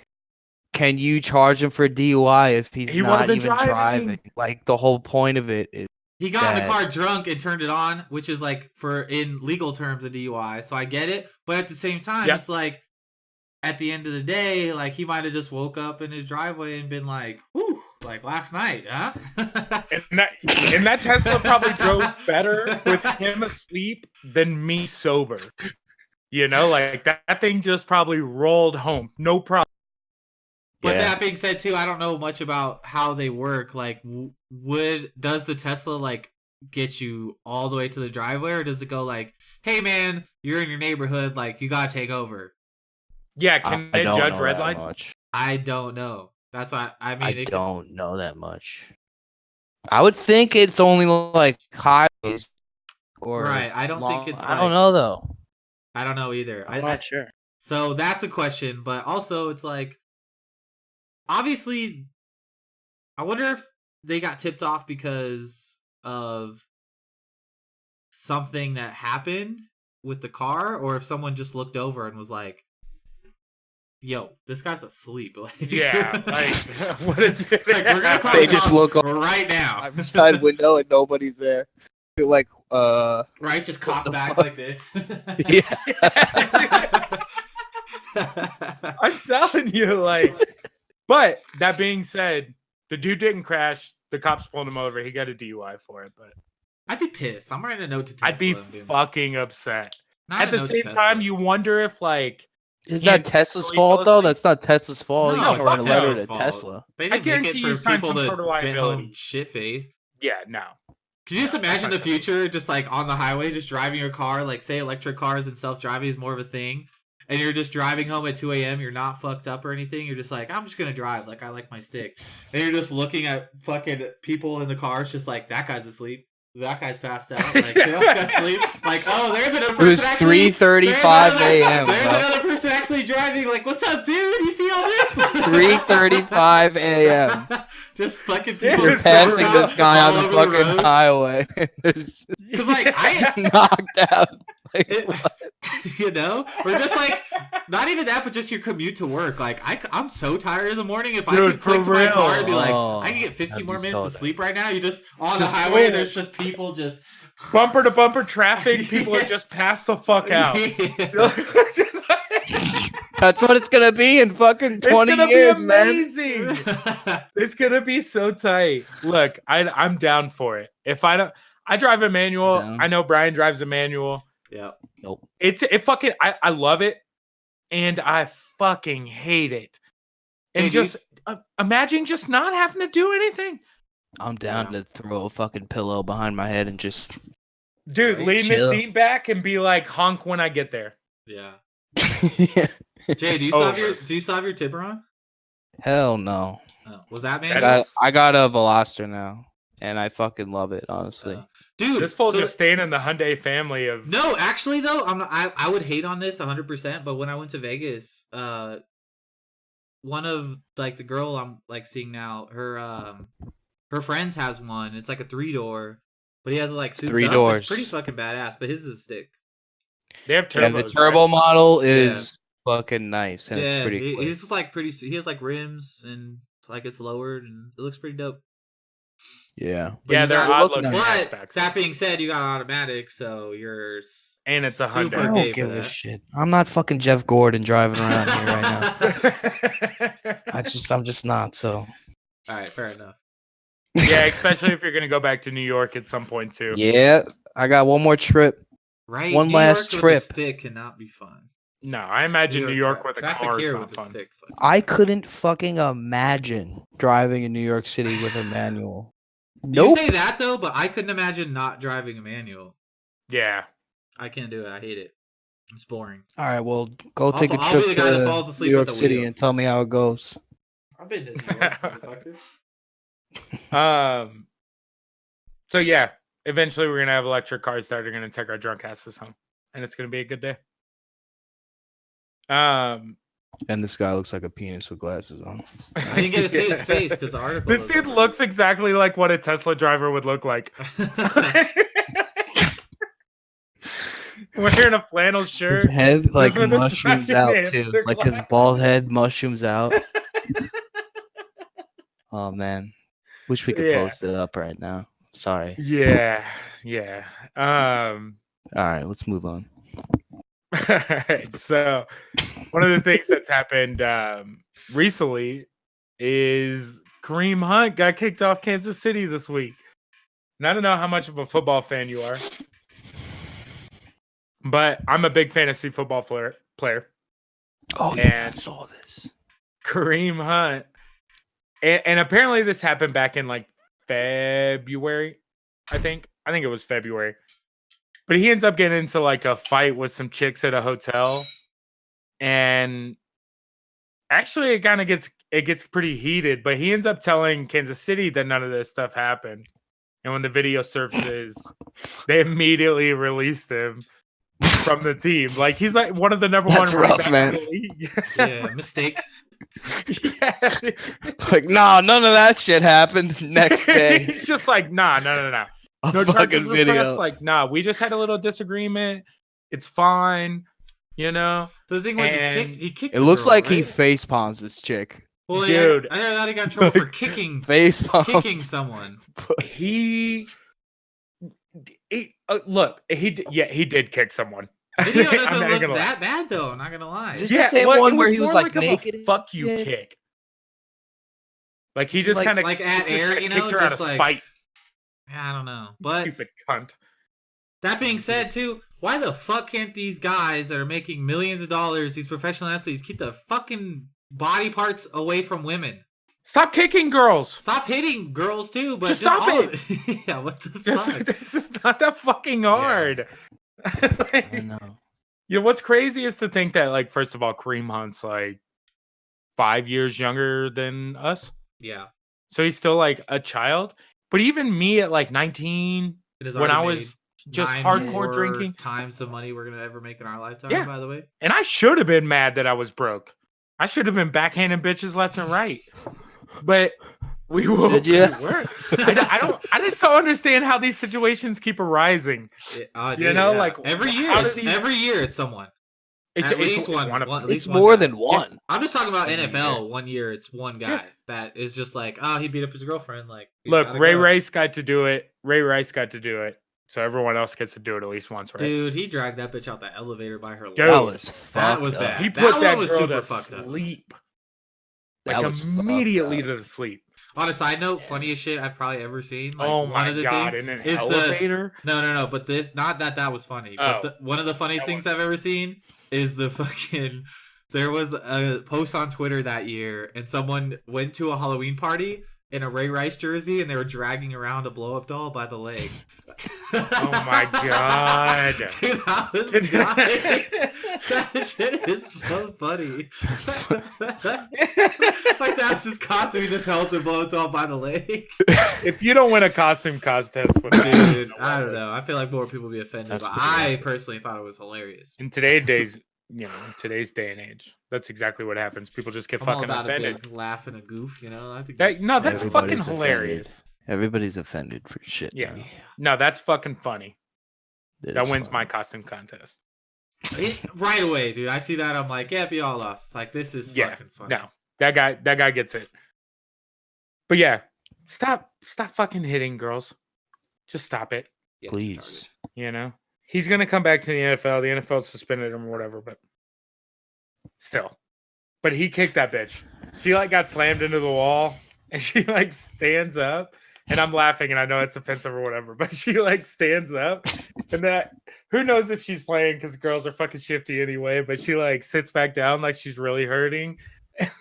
can you charge him for DUI if he not wasn't even driving? Like the whole point of it is he got in the car drunk and turned it on, which is like for in legal terms a DUI. So I get it, but at the same time, it's like at the end of the day, like he might have just woke up in his driveway and been like, "Whoo, like last night, huh? And that Tesla probably drove better with him asleep than me sober. You know, like that thing just probably rolled home. No problem. But that being said, too, I don't know much about how they work. Like, does the Tesla like get you all the way to the driveway, or does it go like, "Hey, man, you're in your neighborhood, like you gotta take over"? Yeah, can they judge red lights? Much. I don't know. That's why I mean. I don't know that much. I would think it's only like highways or right. I don't think it's. I don't know though. I don't know either. I'm not sure. So that's a question, but also it's like, obviously, I wonder if they got tipped off because of something that happened with the car, or if someone just looked over and was like, "Yo, this guy's asleep." Like, yeah, like, what like we're gonna call they the just cops look right now. I'm beside window and nobody's there. You're like, right, just cock back like this. Yeah. I'm telling you, like. But that being said, the dude didn't crash. The cops pulled him over. He got a DUI for it. But I'd be pissed. I'm writing a note to Tesla. I'd be fucking upset. Not At the same time, you wonder if like is that Tesla's fault though? That's not Tesla's fault. No, you it's can't write a not letter Tesla's to fault. Tesla. They I didn't make guarantee it you for signed people some to sort of get home liability. shit faced. Yeah, no. Can you just imagine the future, just like on the highway, just driving your car, like say electric cars and self-driving is more of a thing, and you're just driving home at 2 a.m., you're not fucked up or anything, you're just like, I'm just gonna drive, like I like my stick. And you're just looking at fucking people in the cars, just like, that guy's asleep. That guy's passed out. Like, that guy's asleep. Like, oh, there's another person. It was 3:35 a.m. There's another person actually driving. Like, what's up, dude? You see all this? 3:35 a.m. Just fucking people. You're passing this guy on the fucking highway. Because like I knocked out. Like, you know, or just like not even that, but just your commute to work. Like I'm so tired in the morning. If I could flick to my car and be like, I can get 15 more minutes of sleep right now. You just on the highway. There's just people just bumper to bumper traffic. People are just passed the fuck out. That's what it's gonna be in fucking 20 years, man. It's gonna be so tight. Look, I'm down for it. If I don't, I drive a manual. I know Bryan drives a manual. Yeah. Nope. I love it, and I fucking hate it. And imagine just not having to do anything. I'm down to throw a fucking pillow behind my head and just lean the seat back and be like, honk when I get there. Yeah. Jay, do you still have your tipper on? Hell no. Oh, was that man? I got a Veloster now, and I fucking love it, honestly. Dude, this fool just staying in the Hyundai family of. No, actually though, I would hate on this 100%. But when I went to Vegas, one of like the girl I'm like seeing now, her friends has one. It's like a 3-door, but he has like souped 3 up. doors. It's pretty fucking badass. But his is a stick. They have turbos. Yeah, the turbo model is fucking nice, and it's pretty. He's just like pretty. He has like rims and like it's lowered, and it looks pretty dope. Yeah. But they're odd looking But that being said, you got automatic, so you're and it's a Hyundai. I don't give a shit. I'm not fucking Jeff Gordon driving around here right now. I'm just not. So. All right, fair enough. Yeah, especially if you're gonna go back to New York at some point too. Yeah, I got one more trip. Right, one New last York trip. With a stick cannot be fun. No, I imagine New York with a car is not fun. Stick, I couldn't fucking imagine driving in New York City with a manual. Nope. You say that though, but I couldn't imagine not driving a manual. Yeah, I can't do it. I hate it. It's boring. All right, well, go take a I'll trip be the guy that falls to asleep New York at the City wheel. and tell me how it goes. I've been to New York, motherfucker. So yeah, eventually we're gonna have electric cars that are gonna take our drunk asses home, and it's gonna be a good day. And this guy looks like a penis with glasses on. I didn't get to see his face because the article. This dude looks exactly like what a Tesla driver would look like. Wearing a flannel shirt. His head like mushrooms out too. Like his bald head mushrooms out. Oh man. Wish we could post it up right now. Sorry. Yeah. All right, let's move on. All right. So one of the things that's happened recently is Kareem Hunt got kicked off Kansas City this week. And I don't know how much of a football fan you are, but I'm a big fantasy football player. Oh, yeah, I saw this. Kareem Hunt. And apparently this happened back in like February, I think. I think it was February. But he ends up getting into like a fight with some chicks at a hotel. And actually it gets pretty heated, but he ends up telling Kansas City that none of this stuff happened. And when the video surfaces, they immediately released him from the team. Like he's like one of the number That's one rough, running backs man. in the league. Yeah, mistake. Yeah. Like, nah, none of that shit happened. Next day, He's just like, nah. a No charges fucking were video. pressed. Like, nah, we just had a little disagreement. It's fine. You know? The thing was, And he kicked. It the looks girl, like he right? face palms this chick. Well, Dude. I thought he got in trouble for kicking Face palm. someone. Look, he did kick someone. Video I'm doesn't not look gonna lie. that bad though. I'm not gonna lie. Is this the same one where he was more like of a naked? fuck you Yeah. kick. Like he It's just like- kind of like at air, you know, kicked her out just of like- spite. I don't know, but Stupid cunt. that being said, too, why the fuck can't these guys that are making millions of dollars, these professional athletes, keep the fucking body parts away from women? Stop kicking girls. Stop hitting girls too, but Just just stop all it. of yeah, what the Just, fuck? it's not that fucking hard. Like, I know. you know what's crazy is to think that, like, first of all, Kareem Hunt's like 5 years younger than us, Yeah, so he's still like a child. But even me at like 19, it is when I already was made just 9 hardcore more drinking, times the money we're gonna ever make in our lifetime. Yeah. By the way, and I should have been mad that I was broke. I should have been backhanding bitches left and right. But we will. Did ya? We weren't. I just don't understand how these situations keep arising. dude, know, yeah. like, every year, how does he- every year it's someone. It's At least one. of At them. least It's one more guy. than one. I'm just talking about Every NFL. 1 year, it's one guy that is just like, oh, he beat up his girlfriend. Like, he's Look, gotta Ray go. Rice got to do it. Ray Rice got to do it. So everyone else gets to do it at least once, right? Dude, he dragged that bitch out the elevator by her Dude. leg. That was That fucked was up. bad. He That put one that was girl super to fucked up. sleep. That Like was fucked immediately up. to sleep. On a side note, funniest shit I've probably ever seen. Like, Oh one my of the god! things In an is elevator. no. But this, not that was funny. Oh. But one of the funniest That things I've ever seen is the fucking. There was a post on Twitter that year, and someone went to a Halloween party in a Ray Rice jersey, and they were dragging around a blow-up doll by the leg. Oh my god! Dude, I was dying. That shit is so funny. Like that's his costume. He just held the blow doll by the leg. If you don't win a costume contest with that, Dude, I don't know. I feel like more people would be offended, That's but pretty I epic. personally thought it was hilarious. in today's days, today's day and age, that's exactly what happens. People just get I'm all fucking about offended. a big laugh and a goof, you know. I think That's Everybody's fucking offended. hilarious. Everybody's offended for shit. Yeah. now. No, that's fucking funny. It That is wins fun. my costume contest. Right away, dude. I see that. I'm like, yeah, be all us. Like this is Yeah, fucking funny. No, that guy gets it. But yeah, stop fucking hitting girls. Just stop it. Yeah, it's Please. retarded. You know, he's gonna come back to the NFL. The NFL suspended him or whatever, but still. But he kicked that bitch. She like got slammed into the wall, and she like stands up, and I'm laughing, and I know it's offensive or whatever, but she like stands up, and that who knows if she's playing because girls are fucking shifty anyway. But she like sits back down like she's really hurting.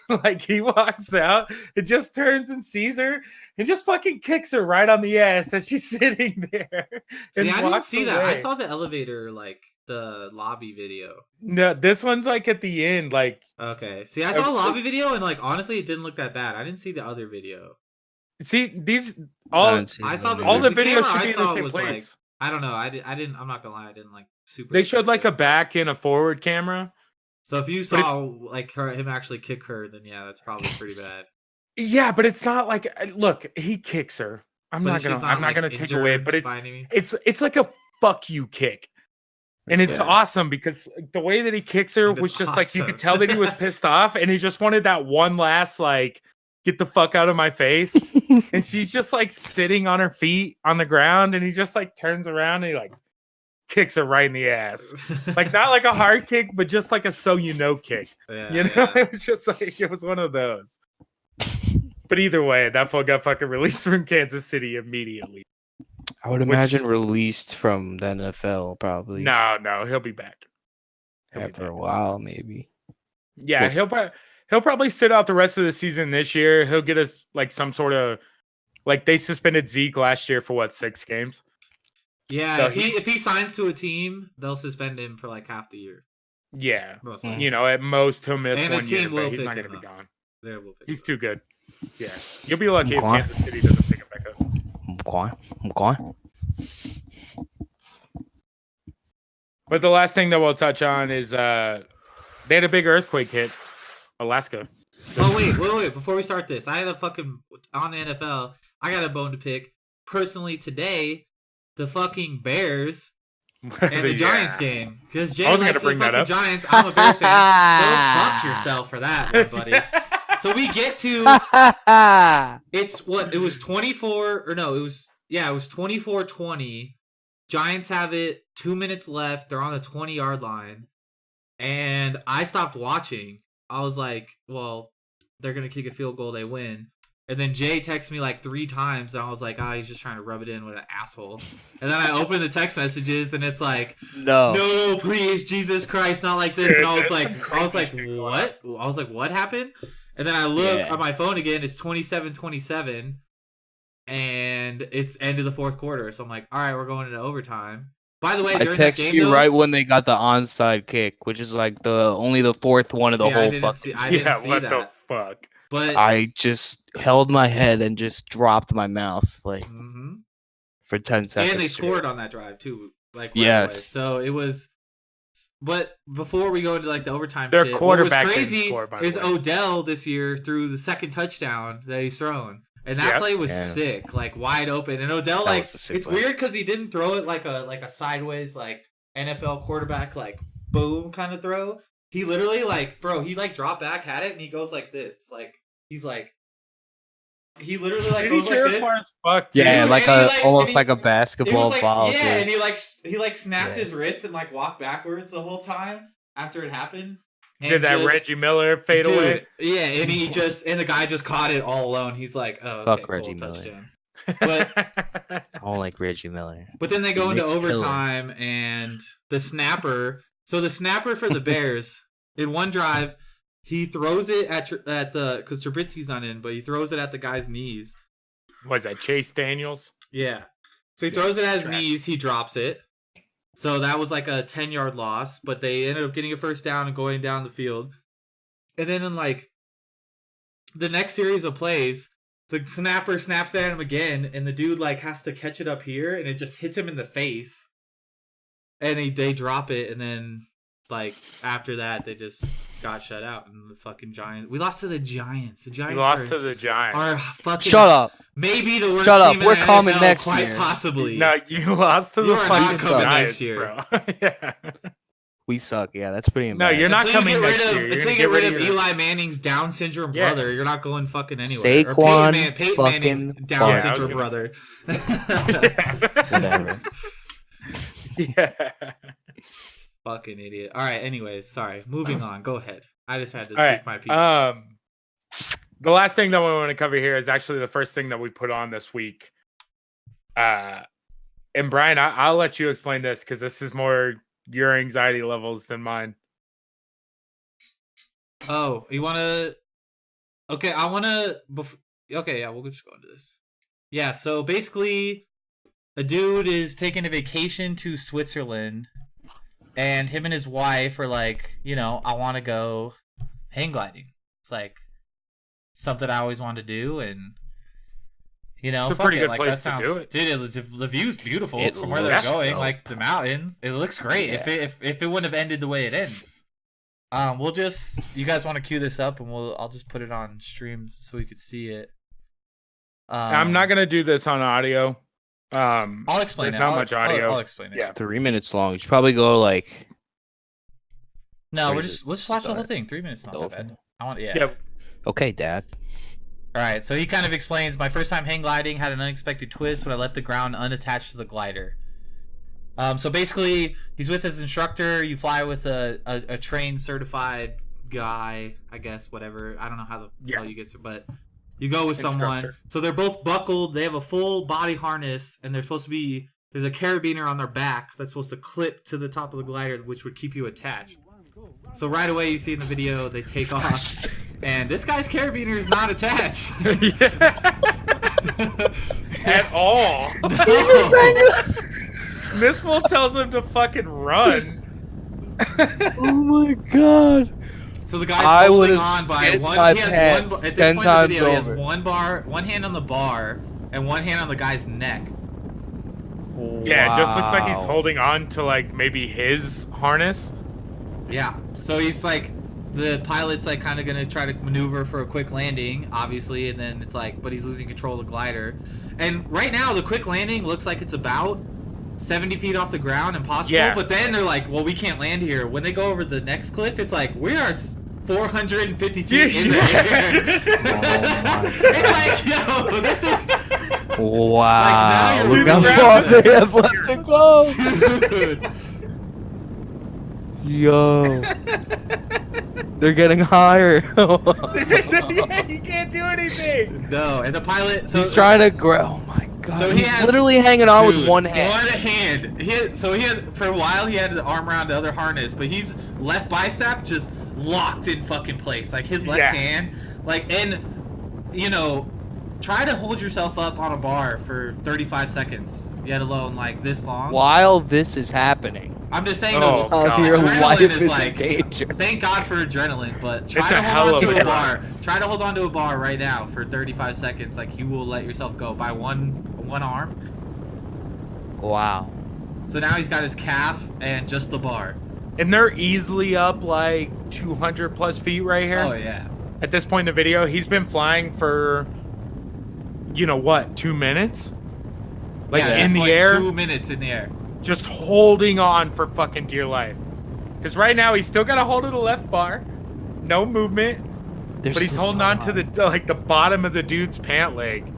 Like he walks out, it just turns and sees her, and just fucking kicks her right on the ass as she's sitting there. See, I didn't walks see that. I away. saw the elevator, like the lobby video. No, this one's like at the end, like Okay. See, I saw a lobby video, and like honestly, it didn't look that bad. I didn't see the other video. see these I all haven't seen I it saw either. all the camera videos should I be in the saw same was, place. I don't know. I didn't. I'm not gonna lie. I didn't like super. They showed like a appreciate it. back and a forward camera. So if you but saw like him actually kick her, then yeah, that's probably pretty bad. Yeah, but it's not like look, he kicks her. I'm But not she's gonna like, take away, injured but by any means. it's like a fuck you kick. And it's Yeah. awesome because the way that he kicks her And was it's just like you could awesome. tell that he was pissed off and he just wanted that one last like get the fuck out of my face. And she's just like sitting on her feet on the ground and he just like turns around and he like kicks her right in the ass. Like not like a hard kick, but just like a so you know kick. yeah, You know, yeah. it was just like it was one of those. But either way, that fool got fucking released from Kansas City immediately. I would imagine released from the NFL probably. No, he'll be back. After a while, maybe. Yeah, he'll probably sit out the rest of the season this year. He'll get us like some sort of like they suspended Zeke last year for 6 games. Yeah, So if he signs to a team, they'll suspend him for like half the year. Yeah, Most likely. you know, at most he'll miss And 1 the year, team will but he's pick not going him to be up. gone. They will pick He's him up. too good. Yeah, you'll be lucky if Okay. Kansas City doesn't pick him back up. Okay. But the last thing that we'll touch on is they had a big earthquake hit Alaska. Oh wait! Before we start this, I had a fucking on the NFL. I got a bone to pick. Personally, today, the fucking Bears and the Giants game, because Jay I wasn't likes gonna the bring that fucking up. Giants. I'm a Bears fan. Go fuck yourself for that, my buddy. So we get to it was 24 or no, it was 24-20. Giants have it 2 minutes left. They're on the 20-yard line. And I stopped watching. I was like, well, they're going to kick a field goal, they win. And then Jay texted me like 3 times, and I was like, he's just trying to rub it in with an asshole. And then I opened the text messages, and it's like, no, please, Jesus Christ, not like this. And I was like, what? I was like, what happened? And then I look on my phone again, it's 27-27, and it's end of the fourth quarter. So I'm like, all right, we're going into overtime. By the way, during that game, you right when they got the onside kick, which is like only the fourth one of the whole fucking. I didn't see what that. the fuck? But I just held my head and just dropped my mouth like for 10 seconds. And they scored on that drive too, like yes. Away. So it was. But before we go into like the overtime, their shit, quarterback what was crazy score, is Odell this year threw the second touchdown that he's thrown. And that play was sick, like wide open. And Odell, like, it's weird because he didn't throw it like a sideways, like NFL quarterback, like boom kind of throw. He literally, like, bro, he like dropped back, had it, and he goes like this, like he's like, he literally like goes like this. Fuck, yeah, dude. Almost like a basketball ball. Yeah, dude. And he snapped his wrist and like walked backwards the whole time after it happened. Did that Reggie Miller fade away? Yeah, and the guy just caught it all alone. He's like, oh, okay, fuck Reggie Miller. Touchdown. But I don't like Reggie Miller. But then they go into overtime, and the snapper. So the snapper for the Bears in one drive, he throws it at the because Trubisky's not in, but he throws it at the guy's knees. Was that Chase Daniels? Yeah. So he throws it at his knees. He drops it. So that was like a 10-yard loss, but they ended up getting a first down and going down the field. And then in like the next series of plays, the snapper snaps at him again, and the dude like has to catch it up here, and it just hits him in the face. And they drop it, and then like after that, they just got shut out. And the fucking Giants, we lost to the Giants. The Giants are fucking. Shut up. Maybe the worst Shut up. team in We're the coming NFL, next quite year. possibly. No, you lost to the fucking Giants next year, bro. Yeah. We suck. Yeah, that's pretty embarrassing. No, you're not coming next year. Until you get rid of Eli Manning's Down syndrome brother, you're not going fucking anywhere. Saquon or Peyton Manning's Down syndrome brother. Whatever. Yeah. Fucking idiot. All right. Anyways, sorry. Moving on. Go ahead. I just had to speak my piece. The last thing that we want to cover here is actually the first thing that we put on this week. And Brian, I'll let you explain this because this is more your anxiety levels than mine. Oh, you want to? Okay, I want to. Okay, yeah, we'll just go into this. Yeah, so basically, a dude is taking a vacation to Switzerland, and him and his wife are like, I want to go hang gliding. It's like something I always wanted to do, and it's a pretty good place to do it. Dude, the view's beautiful from where they're going, like the mountain. It looks great. Yeah. If it wouldn't have ended the way it ends. You guys want to cue this up, and I'll just put it on stream so we could see it. I'm not gonna do this on audio. I'll explain. There's not much audio. I'll explain it. Yeah, 3 minutes long. You should probably go like. No, let's watch the whole thing. 3 minutes, not that bad. I want. Yeah. Yep. Okay, Dad. All right, so he kind of explains, my first time hang gliding had an unexpected twist when I left the ground unattached to the glider. So basically, he's with his instructor. You fly with a trained, certified guy, I guess, whatever. I don't know how you get to, but You go with someone. Instructor. So they're both buckled. They have a full body harness, and they're supposed to be. There's a carabiner on their back that's supposed to clip to the top of the glider, which would keep you attached. So right away, you see in the video they take off, and this guy's carabiner is not attached At all. No. This fool tells him to fucking run. Oh my god. So the guy's I holding would've on by hit one. my He has pants one. At 10 this point in the video, he times has over. one hand on the bar, and one hand on the guy's neck. Yeah, it just looks like he's Wow. holding on to like maybe his harness. Yeah. So he's like, the pilot's like kind of gonna try to maneuver for a quick landing, obviously, and then it's like, but he's losing control of the glider. And right now, the quick landing looks like it's about 70 feet off the ground, impossible. Yeah. But then they're like, well, we can't land here. When they go over the next cliff, it's like, we are 450 feet in the air. It's like, yo, this is. Wow. Like, Look now you're how far moving they around. have left to go. Dude. Yo. They're getting higher. Yeah, he can't do anything. No, and the pilot. So He's trying to grab. Oh my god. So he He's has- literally hanging on Dude, with one hand. One hand. He had for a while. He had the arm around the other harness, but his left bicep just locked in fucking place. Like his left Yeah. hand. Like, and you know, try to hold yourself up on a bar for 35 seconds. Yet alone like this long. While this is happening. I'm just saying. Oh, though, God. Your Adrenaline life is is like- in danger. thank God for adrenaline, but try It's to a hell hold on of to a a bar. drug. Try to hold on to a bar right now for 35 seconds. Like you will let yourself go by one arm. Wow. So now he's got his calf and just the bar. And they're easily up like 200 plus feet right here. Oh yeah. At this point in the video, he's been flying for, you know what, 2 minutes? Like Yeah, at this in the point, air, 2 minutes in the air. just holding on for fucking dear life. Because right now he's still got a hold of the left bar, no movement, but he's holding on to the like the bottom of the dude's pant leg.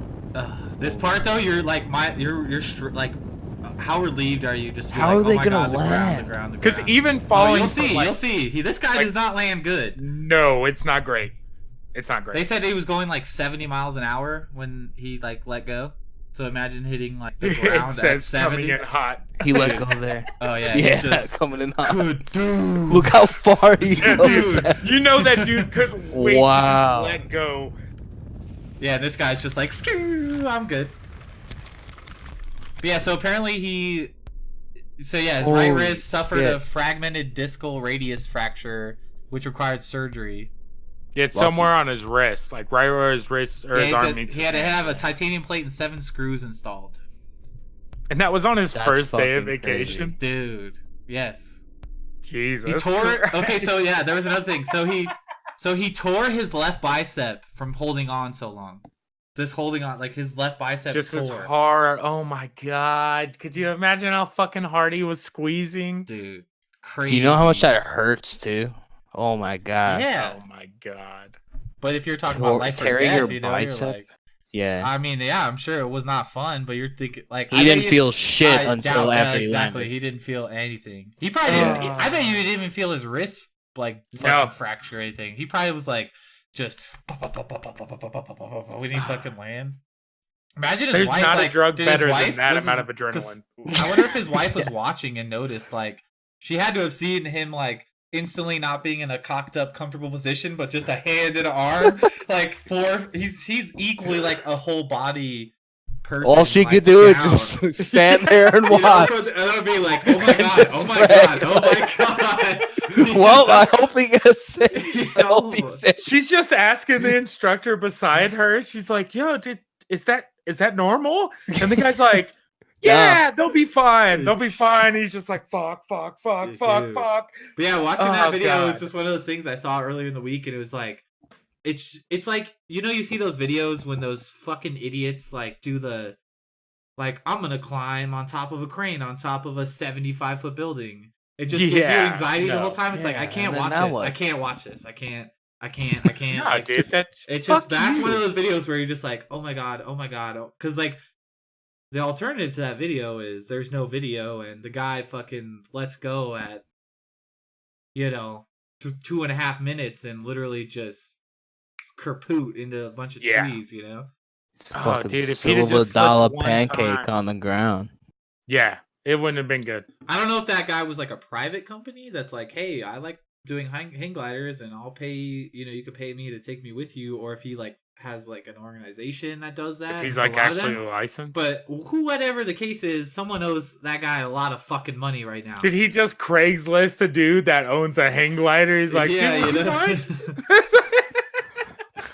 This part though, you're like like, how relieved are you? Just to be How like, are they oh my gonna God, the land? ground. Because even Oh, falling, you'll from, see, like- you'll see. This guy like- does not land good. No, it's not great. It's not great. They said he was going like 70 miles an hour when he like let go. So imagine hitting like the It ground at says coming 70. in hot. He let go there. Oh yeah, Yeah, he just coming in hot. good dude. Look how far he Yeah, goes. dude, you know that dude couldn't wait Wow. to just let go. Yeah, this guy's just like, screw, I'm good. But yeah, so apparently his right Holy wrist suffered shit. a fragmented discal radius fracture, which required surgery. Yeah, it's somewhere on his wrist, like right where his wrist or Yeah, his he arm said meets. he his had to hand. have a titanium plate and 7 screws installed. And that was on his That's first day of fucking vacation. Dude, yes. Jesus. He tore. Okay, so yeah, there was another thing. So he tore his left bicep from holding on so long. Just holding on, like his left bicep just as tore. hard. Oh my god! Could you imagine how fucking hard he was squeezing? Dude, Do crazy. you know how much that hurts too? Oh my god. Yeah, Oh my god! but if you're talking about life or Tearing death, your you know, bicep? you're like, Yeah. I mean, yeah, I'm sure it was not fun, but you're thinking like He didn't feel shit I until doubt- after yeah, he exactly. landed. He didn't feel anything. He probably didn't. I bet you he didn't even feel his wrist like fucking No. fracture or anything. He probably was like just when he fucking land. Imagine his There's wife. not like, a drug did his better wife- than that was amount of his- 'cause adrenaline. I wonder if his wife was watching and noticed. Like, she had to have seen him like instantly not being in a cocked up, comfortable position, but just a hand and an arm. Like she's equally like a whole body person. All she like, could do down. is just stand there and You know, watch. and I'd be like, oh my And god, just oh my drag god, oh my god. Well, I hope he gets it. I Yo. hope he's safe. She's just asking the instructor beside her. She's like, "Yo, is that normal?" And the guy's like, "Yeah, they'll be fine. They'll be fine." He's just like, "Fuck." Dude. But yeah, watching Oh, that video was God. just one of those things I saw earlier in the week, and it was like, it's like, you know, you see those videos when those fucking idiots like do the, like, I'm gonna climb on top of a crane on top of a 75-foot building. It just gives you Yeah, anxiety the no. whole time. It's like, I Yeah, can't and then watch now this. what? I can't watch this. I can't. No, like, dude, that's it's just, fuck that's you. one of those videos where you're just like, oh my god, because like the alternative to that video is there's no video and the guy fucking lets go at, you know, 2.5 minutes and literally just kerpoot into a bunch of Yeah. trees, you know? It's Oh, fucking dude, if he'd have silver just slipped dollar one pancake time. on the ground. Yeah, it wouldn't have been good. I don't know if that guy was like a private company that's like, hey, I like doing hang gliders and I'll pay, you could pay me to take me with you, or if he like has like an organization that does that. If he's It's a like lot of actually them. licensed. But whatever the case is, someone owes that guy a lot of fucking money right now. Did he just Craigslist a dude that owns a hang glider? He's like, yeah, dude, you would know. you mind?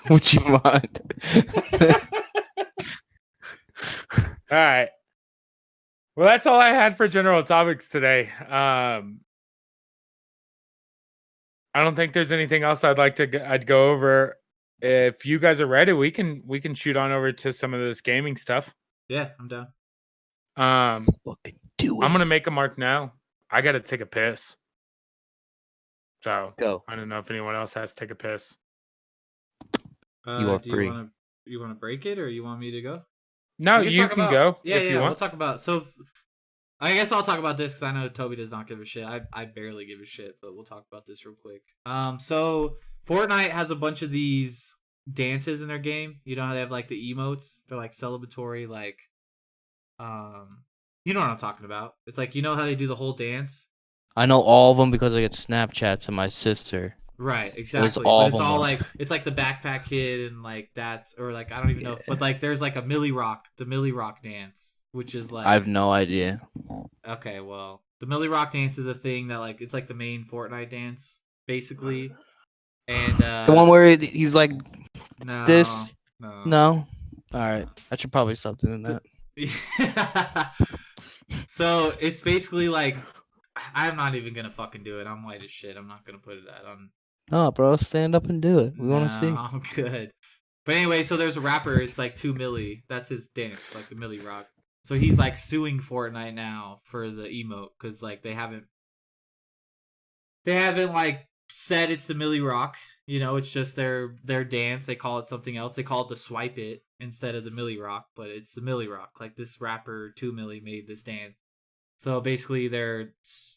What you want? All right. Well, that's all I had for general topics today. I don't think there's anything else I'd go over. If you guys are ready, we can shoot on over to some of this gaming stuff. Yeah, I'm down. Fucking do it. I'm gonna make a mark now. I gotta take a piss. So Go. I don't know if anyone else has to take a piss. You are Do free. you want to break it, or you want me to go? No, We you talk can about- go Yeah, if you We'll want. talk about. So, I guess I'll talk about this because I know Toby does not give a shit. I barely give a shit, but we'll talk about this real quick. So Fortnite has a bunch of these dances in their game. You know how they have like the emotes? They're like celebratory, like, you know what I'm talking about. It's like, you know how they do the whole dance? I know all of them because I get Snapchats of my sister. Right, exactly. all But of it's them all are. like, it's like the backpack kid and like that's, or like I don't even know, but like there's like the Millie Rock dance, which is like I have no idea. okay, well, the Millie Rock dance is a thing that like it's like the main Fortnite dance basically, and The one where he's like, no, this- no, no. All right, I should probably stop doing that. So it's basically like I'm not even gonna fucking do it. I'm white as shit. I'm not gonna put that on. Oh, bro, stand up and do it. We want to see. I'm good. But anyway, so there's a rapper. It's like 2 Milli. That's his dance, like the Millie Rock. So he's like suing Fortnite now for the emote because like they haven't like said it's the Millie Rock. You know, it's just their dance. They call it something else. They call it the Swipe It instead of the Millie Rock, but it's the Millie Rock. Like this rapper 2 Milli made this dance. So basically,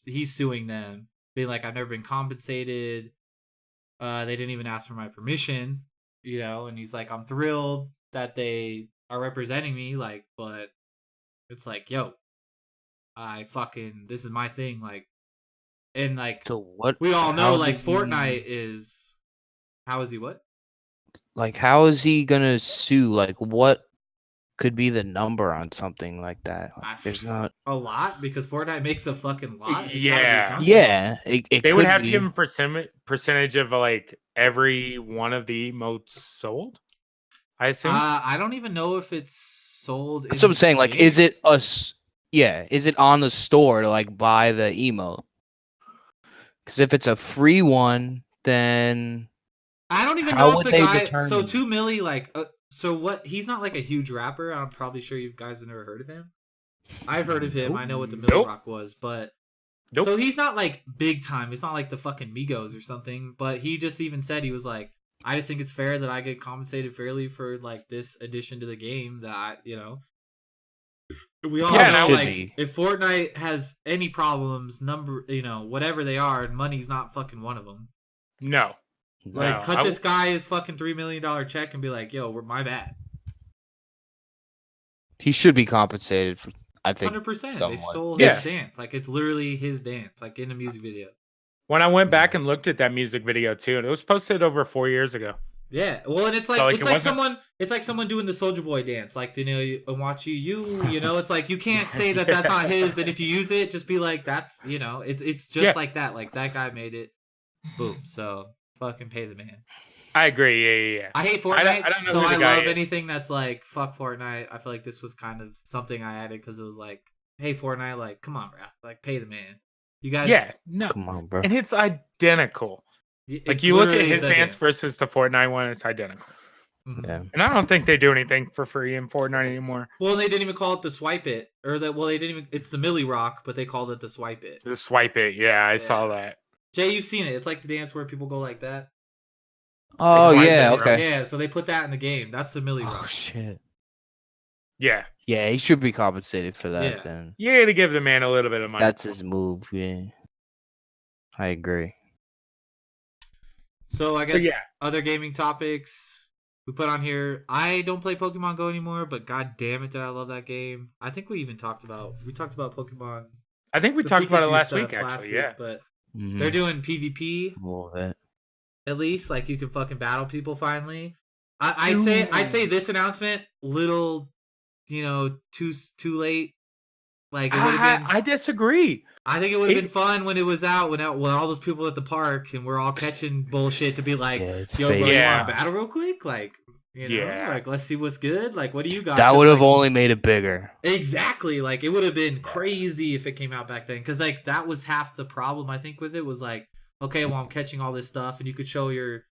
he's suing them, being like, I've never been compensated. They didn't even ask for my permission, you know. And he's like, I'm thrilled that they are representing me, like, but it's like, yo, this is my thing, like, and like, So what? we all know, how like, does he- Fortnite is. How is he what? Like, how is he gonna sue? Like, what could be the number on something like that? Like, there's not. A lot because Fortnite makes a fucking lot. It's gotta be Yeah. something. Yeah, it They would could have to be. give him percentage of like every one of the emotes sold. I assume. I don't even know if it's sold. That's what I'm saying. Like, is it is it on the store to like buy the emote? Because if it's a free one, then I don't even how know if would the they guy. So determine? 2 Milli, like, so what? He's not like a huge rapper. I'm probably sure you guys have never heard of him. I've heard of him. Nope. I know what the Millie Nope. Rock was, but Nope. so he's not like big time. He's not like the fucking Migos or something. But he just even said he was like, I just think it's fair that I get compensated fairly for like this addition to the game. That I, you know, we all Yeah, know should like be. if Fortnite has any problems, whatever they are, and money's not fucking one of them. No. Like, No, cut I this guy his fucking $3 million check and be like, yo, my bad. He should be compensated for. I think 100%. They somewhat. stole Yeah. his dance. Like, it's literally his dance, like in a music video. When I went back and looked at that music video too, and it was posted over 4 years ago. Yeah. Well, and it's like, So, like, it's it like wasn't- someone doing the Soulja Boy dance. Like, and watch you know, it's like, you can't say that that's not his. And if you use it, just be like, that's, you know, it's just Yeah. like that. Like, that guy made it. Boom. So, fucking pay the man. I agree. Yeah. I hate Fortnite, I don't know so who the I guy love is. anything that's like fuck Fortnite. I feel like this was kind of something I added because it was like, hey Fortnite, like come on, bro, like pay the man. You guys, Yeah. No. Come on, bro. And it's identical. it's Like you look at literally his the dance versus the Fortnite one, it's identical. Mhm. Yeah. And I don't think they do anything for free in Fortnite anymore. Well, they didn't even call it the Swipe It, or that. Well, they didn't even. It's the Millie Rock, but they called it the Swipe It. Just swipe it. Yeah, I saw Yeah. that. Jay, you've seen it. It's like the dance where people go like that. Oh It's yeah, like- okay. Yeah, so they put that in the game. That's the Millie Oh Rock. shit. Yeah. Yeah, he should be compensated for that. Yeah. Then You got to give the man a little bit of money. that's his move. Yeah, I agree. So I guess yeah. other gaming topics we put on here. I don't play Pokemon Go anymore, but god damn it, did I love that game. I think we talked about Pokemon. I think we the talked about it Pikachu last stuff week, actually. Yeah. but Mhm. they're doing PvP Love it. at least. Like you can fucking battle people finally. I'd say this announcement little, too late. Like it would have been. I disagree. I think it would have been fun when it was out, when all those people at the park and we're all catching bullshit to be like, yo, bro, you want to battle real quick? Like, like let's see what's good. Like, what do you got? That would have only made it bigger. Exactly. Like, it would have been crazy if it came out back then. Because, like, that was half the problem, I think, with it was like, okay, well, I'm catching all this stuff. And you could show your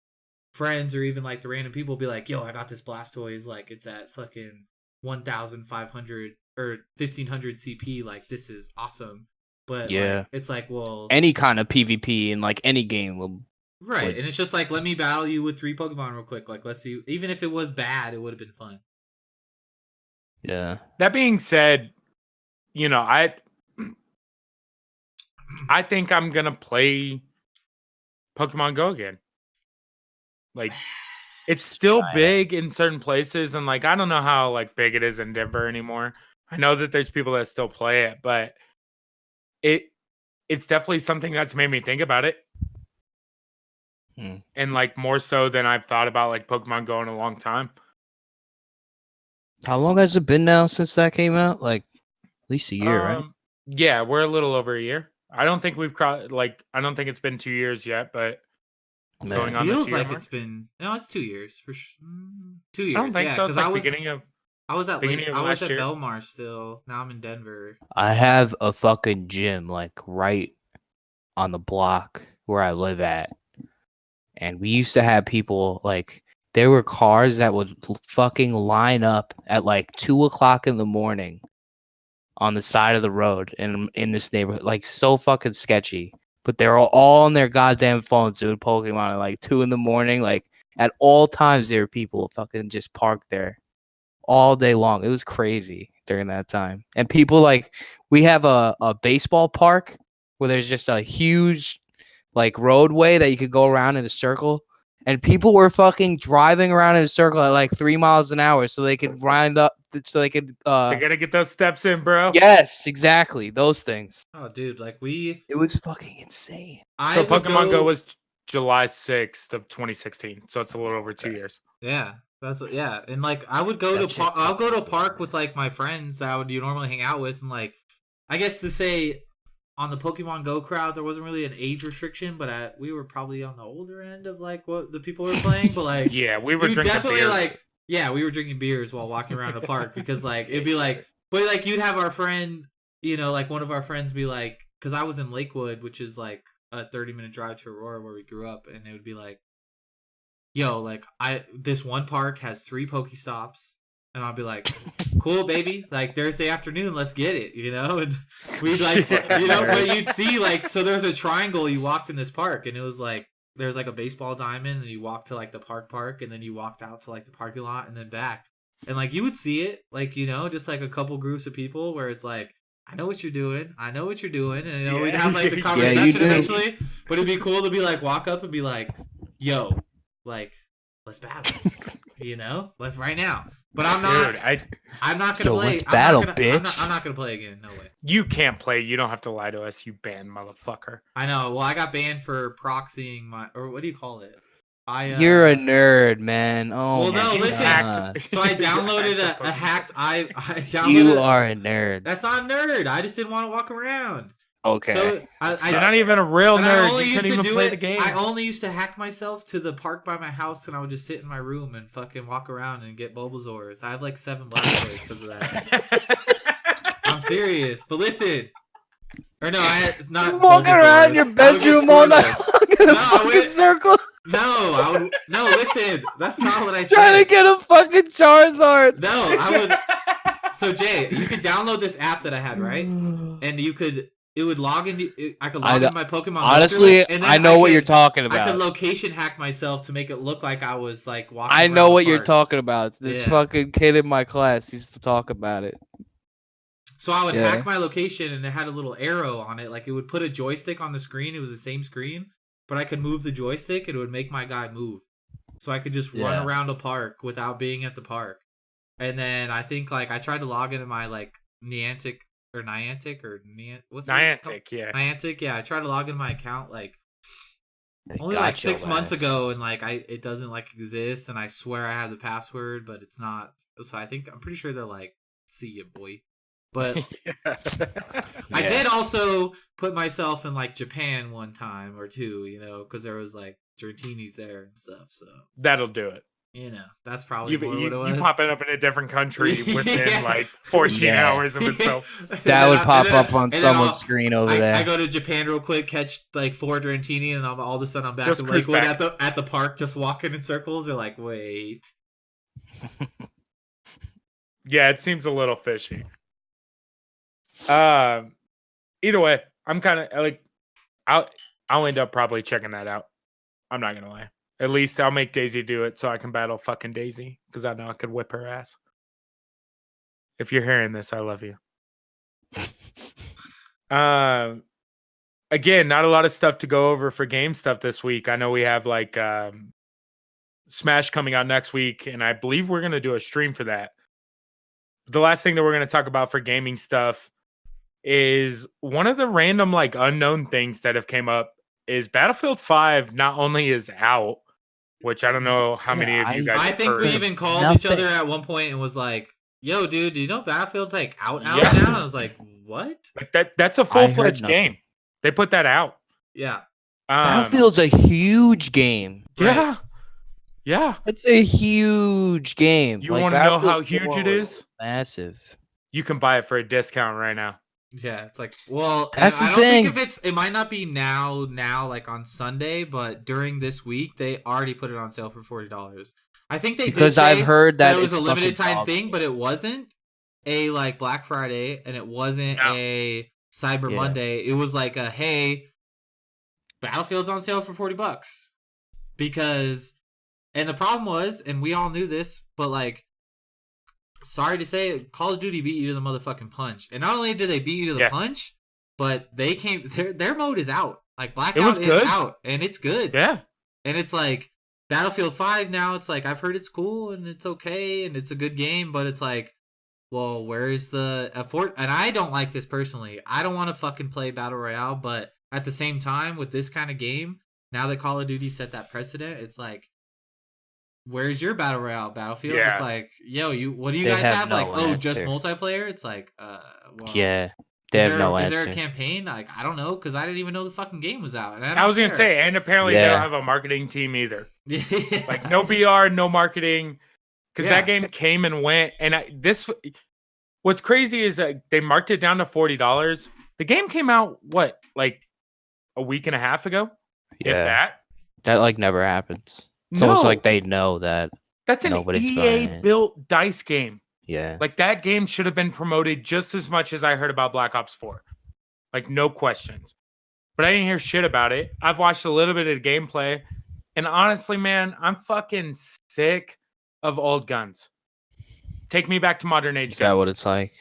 friends or even, like, the random people be like, yo, I got this Blastoise. Like, it's at fucking 1,500 or 1,500 CP. Like, this is awesome. But like, it's like, well, any kind of PvP in like any game will. Right, and it's just like, let me battle you with 3 Pokemon real quick. Like, let's see. Even if it was bad, it would have been fun. Yeah. That being said, I think I'm gonna play Pokemon Go again. Like, it's still big in certain places, and like I don't know how like big it is in Denver anymore. I know that there's people that still play it, but it's definitely something that's made me think about it. And like more so than I've thought about like Pokemon Go in a long time. How long has it been now since that came out? Like at least a year, right? Yeah, we're a little over a year. I don't think we've I don't think it's been 2 years yet, but going on, feels like it's been it's 2 years for sure. 2 years. I don't think so. It's like beginning of Belmar still. Now I'm in Denver. I have a fucking gym like right on the block where I live at. And we used to have people like there were cars that would fucking line up at like 2:00 in the morning on the side of the road in this neighborhood, like so fucking sketchy. But they're all on their goddamn phones doing Pokemon at like 2 in the morning. Like at all times there were people fucking just parked there all day long. It was crazy during that time. And people like we have a baseball park where there's just a huge like roadway that you could go around in a circle, and people were fucking driving around in a circle at like 3 miles an hour so they could grind up, so they could. They gotta get those steps in, bro. Yes, exactly, those things. Oh, dude, like it was fucking insane. So Pokemon Go was July 6th of 2016, so it's a little over 2 years. Yeah, and like I would go I'll go to a park with like my friends that would normally hang out with, and like I guess to say. On the Pokemon Go crowd, there wasn't really an age restriction, but we were probably on the older end of like what the people were playing. But like, yeah, we were drinking beers. We were drinking beers while walking around the park because like it'd be like, but like you'd have our friend, like one of our friends be like, because I was in Lakewood, which is like a 30-minute drive to Aurora where we grew up, and it would be like, yo, like this one park has 3 Pokestops. And I'll be like, cool, baby. Like, Thursday afternoon, let's get it, And we'd like, but you'd see, like, so there's a triangle. You walked in this park, and it was like, there's like a baseball diamond, and you walked to like the park, and then you walked out to like the parking lot, and then back. And like, you would see it, like, just like a couple groups of people where it's like, I know what you're doing. And, we'd have like the conversation eventually. But it'd be cool to be like, walk up and be like, yo, like, let's battle. Let's right now. But I'm not. Dude, I'm not gonna play. Let's battle, bitch. I'm not gonna play again. No way. You can't play. You don't have to lie to us. You banned motherfucker. I know. Well, I got banned for proxying or what do you call it? You're a nerd, man. Oh. Well, no. Listen. So I downloaded a hacked. I downloaded. You are a nerd. That's not a nerd. I just didn't want to walk around. Okay. So you're not even a real nerd. You couldn't even play the game. I only used to hack myself to the park by my house, and I would just sit in my room and fucking walk around and get Bulbasaurs. I have like 7 Blastoise because of that. I'm serious. But listen. Or no, it's not. Walking around your bedroom all night in a fucking circle. No, listen. That's not what I said. Trying to get a fucking Charizard. No, I would. So Jay, you could download this app that I had, right? And it would log into. I could log into my Pokemon. Honestly, and I know what you're talking about. I could location hack myself to make it look like I was like walking. I know what you're talking about. This fucking kid in my class used to talk about it. So I would hack my location, and it had a little arrow on it. Like it would put a joystick on the screen. It was the same screen, but I could move the joystick and it would make my guy move. So I could just run around a park without being at the park. And then I think like I tried to log into my like Niantic, what's Niantic, yeah. Niantic, yeah. I tried to log into my account like They only got like 6 your months ass. ago, and like it doesn't like exist, and I swear I have the password, but it's not. So I'm pretty sure they're like, see ya, boy. But I did also put myself in like Japan one time or two, because there was like Dratini's there and stuff. So That'll do it. That's probably more what it was. You popping up in a different country within Yeah. like 14 hours of itself. That would pop up on someone's screen over there. I go to Japan real quick, catch like 4 Dratini, and all of a sudden I'm back Just in cruise Lakewood back. at the park, just walking in circles. They're like, wait. Yeah, it seems a little fishy. Either way, I'm kind of like, I'll end up probably checking that out. I'm not gonna lie. At least I'll make Daisy do it so I can battle fucking Daisy because I know I could whip her ass. If you're hearing this, I love you. Again, not a lot of stuff to go over for game stuff this week. I know we have like Smash coming out next week, and I believe we're gonna do a stream for that. The last thing that we're gonna talk about for gaming stuff is one of the random like unknown things that have came up is Battlefield 5 not only is out, which I don't know how many of you guys I have think heard. we even called each other at one point and was like, yo, dude, do you know Battlefield's like out now? And I was like, what? Like that's a full-fledged game. They put that out. Yeah. Battlefield's a huge game. Yeah. Yeah. It's a huge game. You want to know how huge it is? Massive. You can buy it for a discount right now. Yeah, it's like, well, That's I the don't thing. think it might not be now like on Sunday, but during this week they already put it on sale for $40. I think they because did say I've heard that it was it's a limited fucking time thing, but it wasn't a like Black Friday and it wasn't a Cyber Monday. It was like a hey, Battlefield's on sale for $40 because, and the problem was, and we all knew this, but like, sorry to say, Call of Duty beat you to the motherfucking punch. And not only did they beat you to the punch, but they came. Their mode is out. Like Blackout is out, and it's good. Yeah. And it's like Battlefield 5 now. It's like I've heard it's cool and it's okay and it's a good game, but it's like, well, where's the effort? And I don't like this personally. I don't want to fucking play Battle Royale, but at the same time, with this kind of game, now that Call of Duty set that precedent, it's like, where's your Battle Royale, Battlefield? Yeah. It's like, yo, what do you guys have? No like, just multiplayer? It's like, well, yeah, they have no answer. Is there a campaign? Like, I don't know, because I didn't even know the fucking game was out. And I was gonna say, and apparently they don't have a marketing team either. Like no BR, no marketing, because that game came and went. And what's crazy is that they marked it down to $40. The game came out like a week and a half ago, if that. That like never happens. It's almost like they know that that's an EA built DICE game. Yeah. Like that game should have been promoted just as much as I heard about Black Ops 4. Like no questions. But I didn't hear shit about it. I've watched a little bit of the gameplay. And honestly, man, I'm fucking sick of old guns. Take me back to modern age guns. Is that what it's like?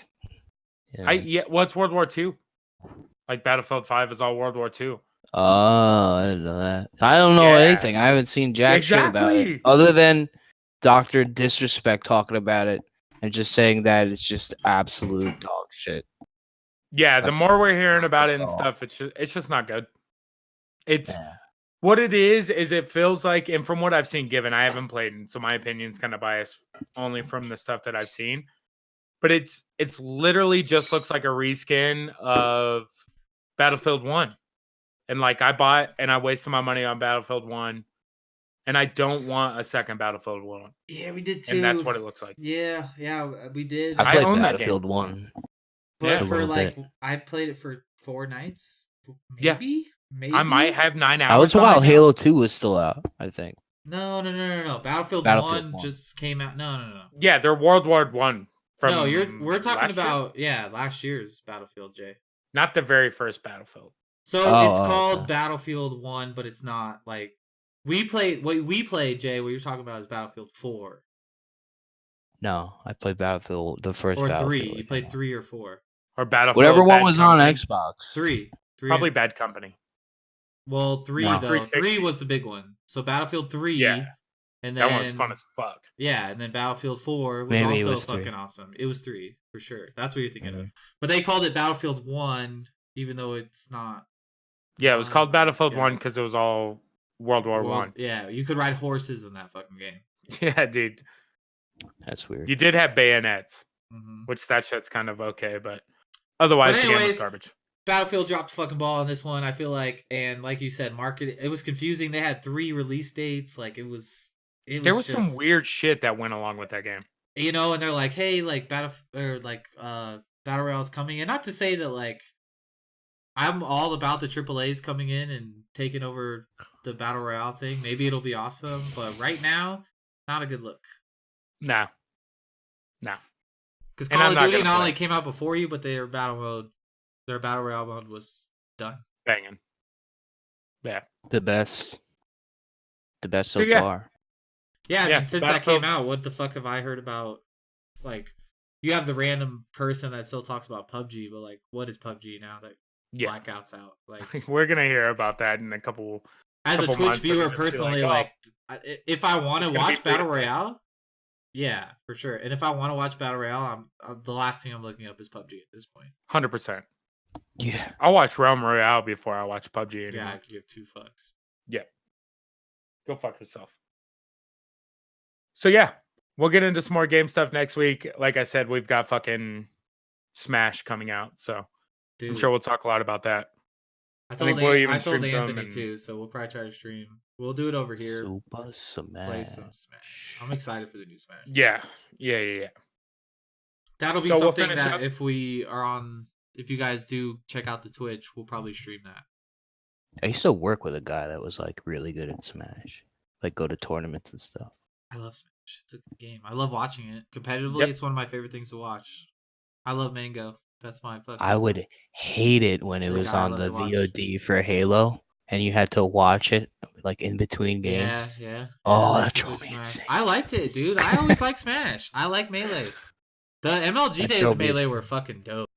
Well, it's World War II. Like Battlefield 5 is all World War II. Oh, I didn't know that. I don't know anything. I haven't seen jack shit about it. Other than Dr. Disrespect talking about it and just saying that it's just absolute dog shit. Yeah, the more we're hearing about it and stuff, it's just not good. It's what it is it feels like, and from what I've seen, given I haven't played, so my opinion's kind of biased only from the stuff that I've seen. But it's literally just looks like a reskin of Battlefield 1. And like I bought and I wasted my money on Battlefield 1. And I don't want a second Battlefield 1. Yeah, we did too. And that's what it looks like. Yeah, we did. I played own Battlefield 1. But for like, I played it for 4 nights. Maybe? I might have 9 hours. I was while Halo 2 was still out, I think. No. Battlefield 1 just came out. No. Yeah, they're World War 1. No, we're talking about last year's Battlefield, Jay. Not the very first Battlefield. So it's called Battlefield 1, but it's not like what we played, Jay, what you're talking about is Battlefield 4. No, I played Battlefield, the first or Battlefield. 3. You played 3 or 4. Or Battlefield. Whatever one was Company. on Xbox. 3. Probably Bad Company. Well, 3 No. though. 360. 3 was the big one. So Battlefield 3. Yeah. And then That one was fun as fuck. Yeah, and then Battlefield 4 was Maybe it also was 3. fucking awesome. It was 3 for sure. That's what you're thinking of. Mhm. But they called it Battlefield 1, even though it's not. Yeah, it was called Battlefield Yeah. 1 because it was all World War Well, One. yeah, you could ride horses in that fucking game. Yeah, dude. That's weird. You did have bayonets, Mm-hmm. which that shit's kind of okay, but otherwise But the game was anyways, garbage. Battlefield dropped the fucking ball on this one, I feel like, and like you said, it was confusing. They had 3 release dates. Like it was There was some just, weird shit that went along with that game. and they're like, hey, like Battle Royale's coming in. Not to say that like I'm all about the AAAs coming in and taking over the Battle Royale thing. Maybe it'll be awesome, but right now, not a good look. No. Because And Call I'm of not Duty gonna not play. only came out before you, but their Battle Royale mode was done. Banging. Yeah. The best so So, yeah. far. Yeah, I Yeah, mean, since that Battlefield- came out, what the fuck have I heard about? Like, you have the random person that still talks about PUBG, but like, what is PUBG now that Yeah. Blackout's out? Like, We're gonna hear about that in a couple. as a couple Twitch months, viewer, it'll just be personally, like, if I want to it's gonna be watch free to Battle play. Royale, yeah, for sure. And if I want to watch Battle Royale, I'm the last thing I'm looking up is PUBG at this point. 100%. Yeah. I'll watch Realm Royale before I watch PUBG anymore. Yeah, I could give 2 fucks. Go fuck yourself. So yeah, we'll get into some more game stuff next week. Like I said, we've got fucking Smash coming out, so Dude, I'm sure we'll talk a lot about that. I think told, we'll even I told stream some Anthony and- too, so we'll probably try to stream. We'll do it over here. Super Play Smash. some Smash. I'm excited for the new Smash. Yeah. That'll be So we'll something finish that up- if you guys do check out the Twitch, we'll probably stream that. I used to work with a guy that was like really good at Smash. Like go to tournaments and stuff. I love Smash. It's a good game. I love watching it. Competitively, Yep. it's one of my favorite things to watch. I love Mango. That's my fucking I would hate it when it The was guy I on love the to watch. VOD for Halo and you had to watch it like in between games. Yeah. Oh, Yeah, that this is drove me Smash. insane. I liked it, dude. I always like Smash. I like Melee. The MLG That days drove of me Melee insane. were fucking dope.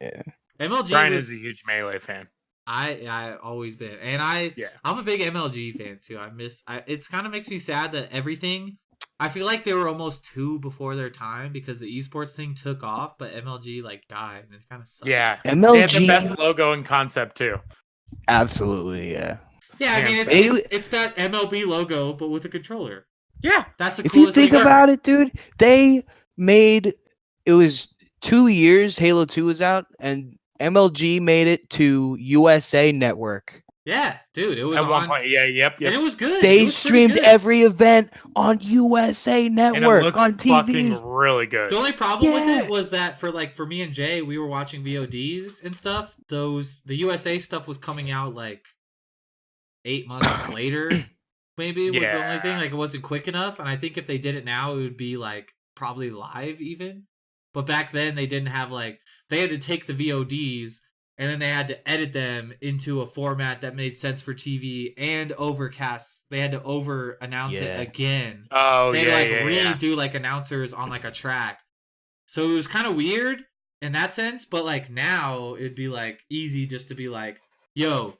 Yeah. MLG Brian was, is a huge Melee fan. I always been, and Yeah. I'm a big MLG fan too. It's kind of makes me sad that everything. I feel like they were almost too before their time because the esports thing took off, but MLG like died, and it kind of sucks. Yeah. They had MLG. the best logo and concept too. Absolutely, yeah. Yeah, I mean They- it's that MLB logo, but with a controller. Yeah. That's the If you coolest think thing ever. about it, dude, they made it was 2 years Halo 2 was out, and MLG made it to USA Network. Yeah, dude, it was At one on, point, yep. and it was good. It They was pretty streamed good. every event on USA And it Network looked on TV. fucking really good. The only problem with Yeah. it was that for me and Jay, we were watching VODs and stuff. The USA stuff was coming out like 8 months later. Maybe was the only thing. Yeah. Like it wasn't quick enough. And I think if they did it now, it would be like probably live even. But back then they didn't have they had to take the VODs and then they had to edit them into a format that made sense for TV and overcast. They had to over announce Yeah. it again. Oh, They'd yeah. really do announcers on a track. So it was kind of weird in that sense, but now it'd be easy just to be yo,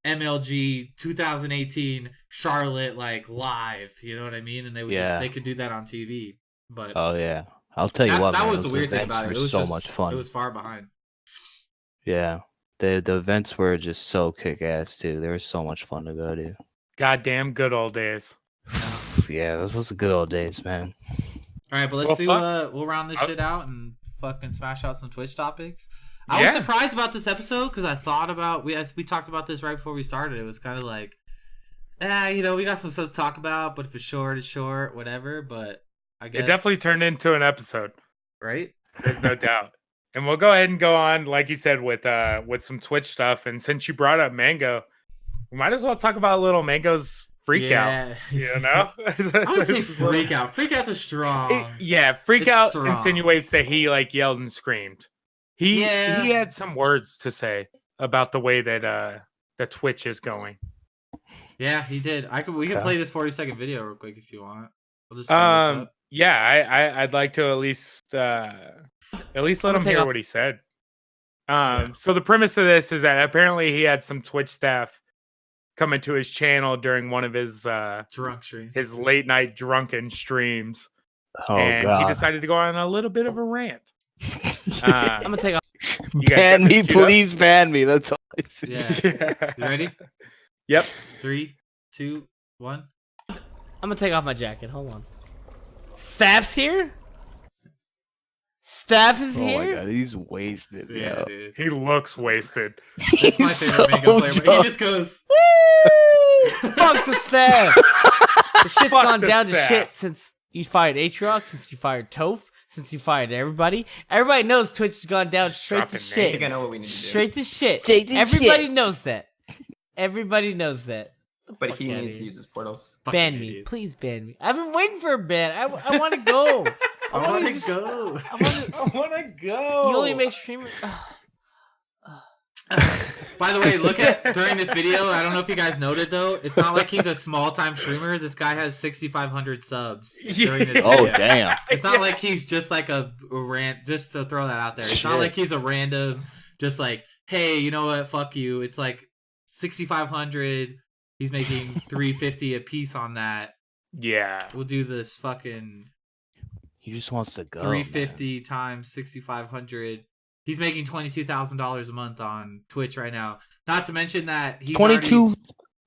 MLG 2018 Charlotte live, you know what I mean? And they would Yeah. they could do that on TV. But Oh yeah, I'll tell you that, what, that man, was the those weird thing events about it. were It was so just, much fun. It was far behind. Yeah, the events were just so kick ass too. They were so much fun to go to. Goddamn good old days. Yeah, those was the good old days, man. All right, but let's Well, we'll round this Oh. shit out and fucking smash out some Twitch topics. I was Yeah. surprised about this episode because I thought about we talked about this right before we started. It was kind of we got some stuff to talk about, but if it's short, it's short, whatever. But I guess It definitely turned into an episode. right. There's no doubt. And we'll go ahead and go on, like you said, with some Twitch stuff. And since you brought up Mango, we might as well talk about little Mango's freak out. You know? I would say freak out. Freak out's a strong. Freak It's out strong. insinuates that he yelled and screamed. He Yeah. had some words to say about the way that the Twitch is going. Yeah, he did. We can Okay. play this 40-second video real quick if you want. I'll just throw this up. Yeah, I'd like to at least let him take hear off- what he said. So the premise of this is that apparently he had some Twitch staff come into his channel during one of his drunk stream, his late night drunken streams, Oh and god. he decided to go on a little bit of a rant. I'm gonna take off. You guys Ban got this me, queued up? please ban me. That's all I say. Yeah. You ready? Yep. 3, 2, 1. I'm gonna take off my jacket. Hold on. Staff's here. Staff is Oh my here. god, he's wasted. Yeah, yo. dude. He looks wasted. This is my favorite Mango player. But he just goes. Woo! Fuck the staff. The shit's Fuck gone the down to staff. shit since you fired Aatrox, since you fired Toph, since you fired everybody. Everybody knows Twitch has gone down straight to dropping shit. I think I know what we need to do. Straight to shit. Straight to Everybody shit. knows that. Everybody knows that. But Fuck he outta needs to here. use his portals. Fucking Ban me. idiot. Please ban me. I've been waiting for a ban. I want to go. I want to just- go. I wanna, I want to go. you only make streamers. By the way, look at during this video. I don't know if you guys noted though. It's not like he's a small time streamer. This guy has 6,500 subs during this Oh video. damn. It's not like he's just like a rant. Just to throw that out there, it's not Shit. like he's a random. Just like, hey, you know what? Fuck you. It's like 6,500. He's making 350 a piece on that. Yeah. We'll do this fucking He just wants to go. 350 times 6,500. He's making $22,000 a month on Twitch right now. Not to mention that he's 22.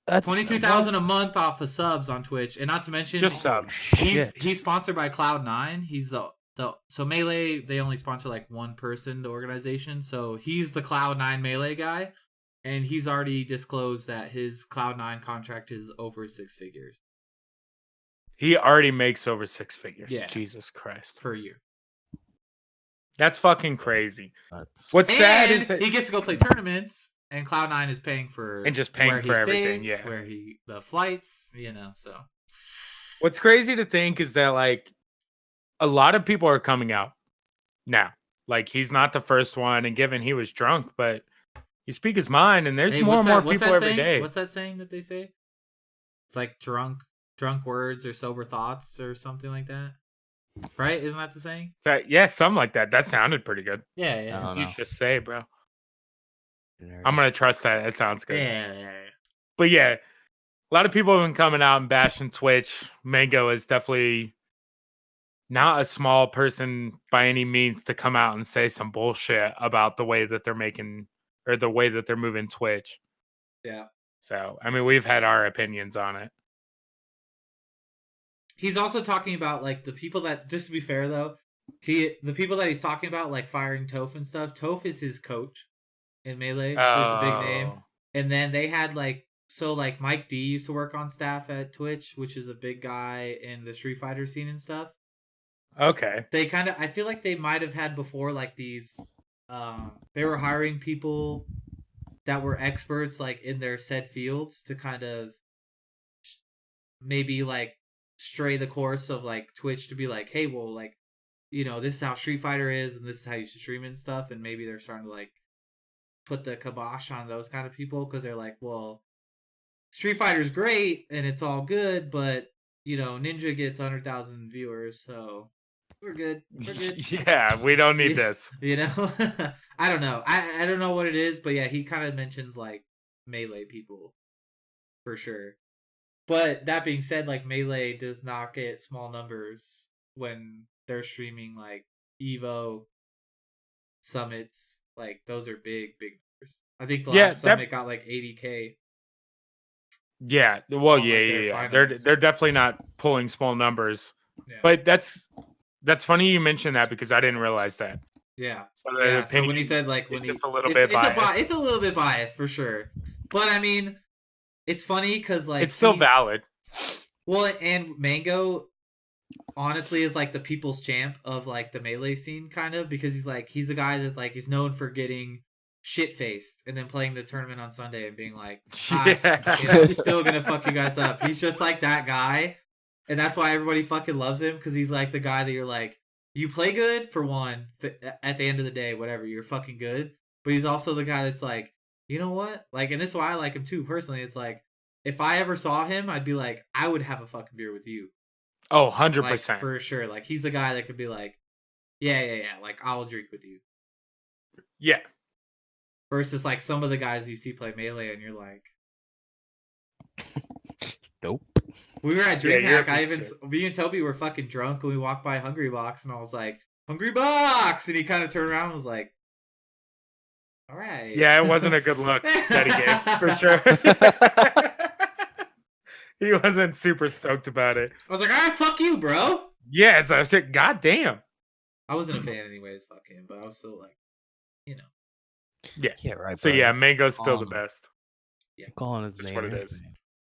That's 22,000 a month off of subs on Twitch, and not to mention Just subs. he's sponsored by Cloud9. He's the so Melee, they only sponsor like one person, the organization. So he's the Cloud9 Melee guy, and he's already disclosed that his Cloud9 contract is over 6 figures He already makes over 6 figures. Yeah. Jesus Christ. per year. That's fucking crazy. That's- What's sad And is that he gets to go play tournaments, and Cloud9 is paying for And just paying where for he everything, stays, yeah. where the flights, so. what's crazy to think is that like a lot of people are coming out now. Like he's not the first one, and given he was drunk, but he speak his mind, and there's Hey, more and more what's people that every saying? day. What's that saying that they say? It's like drunk words or sober thoughts or something like that. Right? Isn't that the saying? So, yeah, something like that. That sounded pretty good. Yeah, I yeah. don't You know. just say, bro. I'm gonna trust that. That sounds good. Yeah. But yeah, a lot of people have been coming out and bashing Twitch. Mango is definitely not a small person by any means to come out and say some bullshit about the way that they're making or the way that they're moving Twitch. Yeah. So, I mean, we've had our opinions on it. He's also talking about like the people that, just to be fair though, the people that he's talking about like firing Toph and stuff. Toph is his coach in Melee, so he's a big name. Oh. And then they had like Mike D used to work on staff at Twitch, which is a big guy in the Street Fighter scene and stuff. Okay. They kind of, I feel like they might have had before like these they were hiring people that were experts like in their said fields to kind of maybe like stray the course of like Twitch to be like, hey, well, like, this is how Street Fighter is and this is how you should stream and stuff. And maybe they're starting to like put the kibosh on those kind of people because they're like, well, Street Fighter's great and it's all good, but Ninja gets 100,000 viewers, so we're good. We're good. Yeah, we don't need this. I don't know. I don't know what it is, but yeah, he kind of mentions like Melee people for sure. But that being said, like Melee does not get small numbers when they're streaming like Evo summits. Like those are big numbers. I think the last summit got like 80K. Yeah, well, on, like, their yeah. finals. They're definitely not pulling small numbers. Yeah. But that's funny you mentioned that because I didn't realize that. Yeah. So, the Yeah, so opinion when he said like when is he just a little bit biased. it's a little bit biased for sure. But I mean, it's funny because like it's still he's- valid. Well, and Mango honestly is like the people's champ of like the Melee scene kind of because he's the guy that like is known for getting shit faced and then playing the tournament on Sunday and being like, guys, Yeah. I'm still gonna fuck you guys up. He's just like that guy. And that's why everybody fucking loves him because he's like the guy that you're like, you play good for one, at the end of the day, whatever, you're fucking good. But he's also the guy that's like, you know what? Like, and this is why I like him too, personally. It's like, if I ever saw him, I'd be like, I would have a fucking beer with you. Oh, 100%. Like, for sure. Like, he's the guy that could be like, yeah. Like, I'll drink with you. Yeah. versus like some of the guys you see play Melee, and you're like, Nope. we were at Yeah, you're a DreamHack. piece of Me and Toby were fucking drunk, and we walked by Hungry Box, and I was like, Hungry Box, and he kind of turned around and was like, all right. Yeah, it wasn't a good look that he gave for sure. He wasn't super stoked about it. I was like, all right, fuck you, bro. Yes, I said, God damn. I wasn't a fan anyways, fuck him, but I was still like, Yeah, right. So bro. yeah, Mango's still the Um, best. I'm calling his That's name. what it is.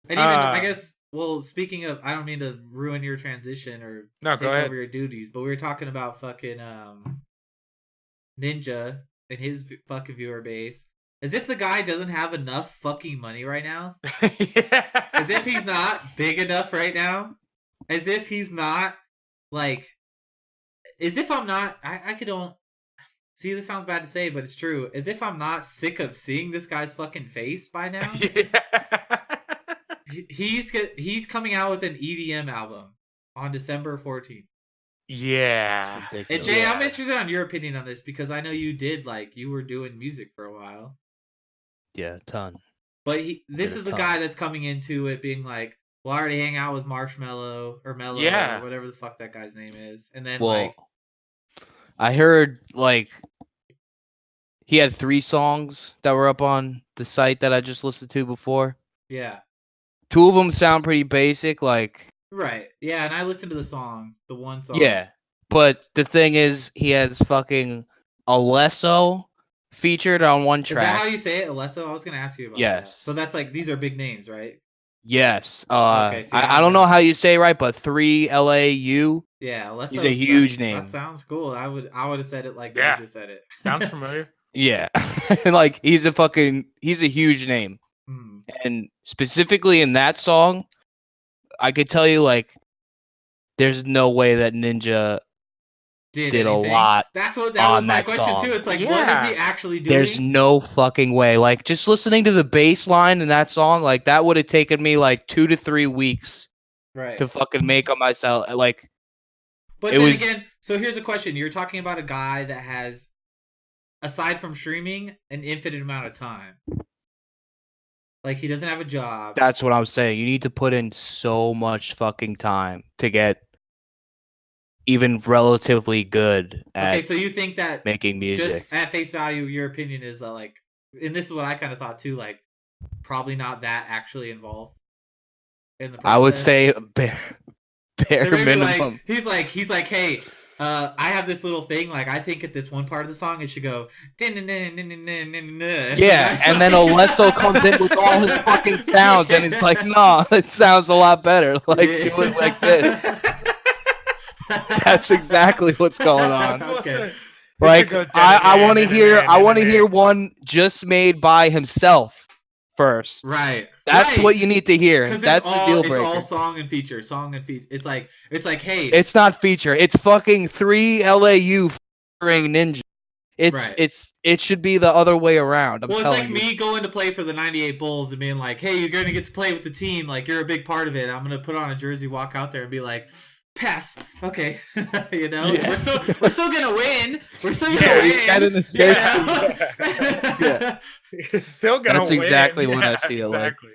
And even, I guess, well, speaking of, I don't mean to ruin your transition or No, take go ahead. over your duties, but we were talking about fucking Ninja and his fucking viewer base. As if the guy doesn't have enough fucking money right now. Yeah. As if he's not big enough right now. As if he's not, like, as if I'm not, I could don't, see, this sounds bad to say, but it's true. As if I'm not sick of seeing this guy's fucking face by now. He's coming out with an EDM album on December 14th. Yeah. And Jay, I'm interested on your opinion on this because I know you did, like, you were doing music for a while. Yeah, ton. But this did a is the ton. guy that's coming into it being like, well, I already hang out with Marshmello or Mello Yeah. or whatever the fuck that guy's name is. And then, Well, like, I heard like he had 3 songs that were up on the site that I just listened to before. yeah. 2 of them sound pretty basic, like Right. Yeah, and I listened to the one song. yeah. But the thing is, he has fucking Alesso featured on one Is that how track. you say it, Alesso? I was going to ask you about that. Yes. So that's like, these are big names, right? Yes. Okay, see, I don't know how you say it right, but 3LAU. Yeah, Alesso. He's a huge name. That sounds cool. I would have said it like Yeah. you just said it. Sounds familiar. Yeah. Like he's a huge name. Hmm. And specifically in that song, I could tell you like there's no way that Ninja did a anything. lot That was on my that question song. too. It's like, what Yeah. is he actually doing? There's no fucking way. Like just listening to the bass line in that song, like that would have taken me like 2 to 3 weeks right. to fucking make on myself. Like But it then was- again, so here's a question. You're talking about a guy that has, aside from streaming, an infinite amount of time. Like, he doesn't have a job. that's what I'm saying. You need to put in so much fucking time to get even relatively good at Okay, so you think that making music. just at face value, your opinion is that, like, and this is what I kind of thought too, like, probably not that actually involved in the process. I would say bare There may be, like, minimum. he's like, hey, I have this little thing. Like, I think at this one part of the song, it should go. Yeah, Yeah, and then Alesso comes in with all his fucking sounds, and it's like, no, it sounds a lot better. Like, do it like this. That's exactly what's going on. Okay. Like, I want to hear one just made by himself first. Right. That's right. what you need to hear. 'Cause That's the deal It's breaker. all song and feature. It's like, hey. It's not feature. It's fucking 3LAU featuring Ninja. Right. It should be the other way around. I'm Well, it's telling like you. me going to play for the 98 Bulls and being like, hey, you're going to get to play with the team. Like, you're a big part of it. I'm going to put on a jersey, walk out there and be like, pass. Okay. You know? Yeah. We're still going to win. We're still going to Yeah, win. he's got in the you station. know? Yeah. He's still gonna That's win. exactly what I Yeah, see it like. exactly.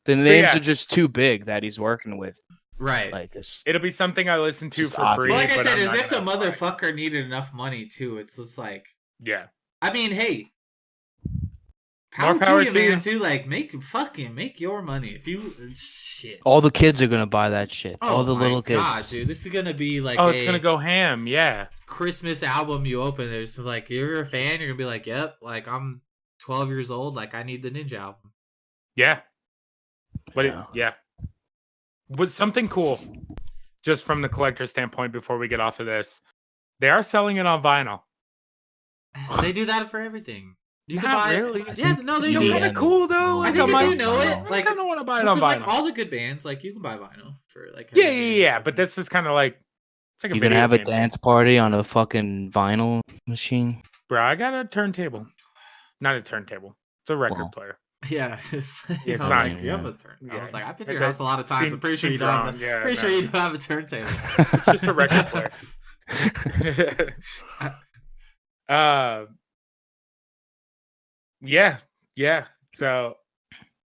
The So, names yeah. are just too big that he's working with. Right. Like it's It'll be something I listen to Just for obvious. free. Well, like I but said, I'm as not if the gonna buy it. motherfucker needed enough money, too. It's just like, Yeah. I mean, hey. More Power power to you, to you. man, too. Like, make your money. If you, shit. all the kids are gonna buy that shit. all the my little kids. God, dude, this is gonna be like Oh, it's gonna go ham. Yeah. Christmas album. You open, there's like, you're a fan, you're gonna be like, yep, like I'm 12 years old, like I need the Ninja album. Yeah. But Yeah. yeah. Was something cool, just from the collector standpoint before we get off of this. They are selling it on vinyl. They do that for everything. You can Not buy really. it. Yeah, no, they Yeah. do. Kind of cool though. I I think if might- you know it, like, I kind of want to buy it on because vinyl. like all the good bands, like you can buy vinyl for like. Yeah, heavy yeah, bands. yeah. But this is kind of like it's like a You can video have a game thing. dance party on a fucking vinyl machine. Bro, I got a turntable. Not a turntable. It's a record Well. player. Yeah, it's it's I was not- like, you have yeah. a turn. I Yeah. was like, I've been It to your does house a lot of times. seem- I'm pretty sure you seems don't have. wrong. Yeah, Pretty no. sure you don't have a turntable. It's just a record player. Yeah. So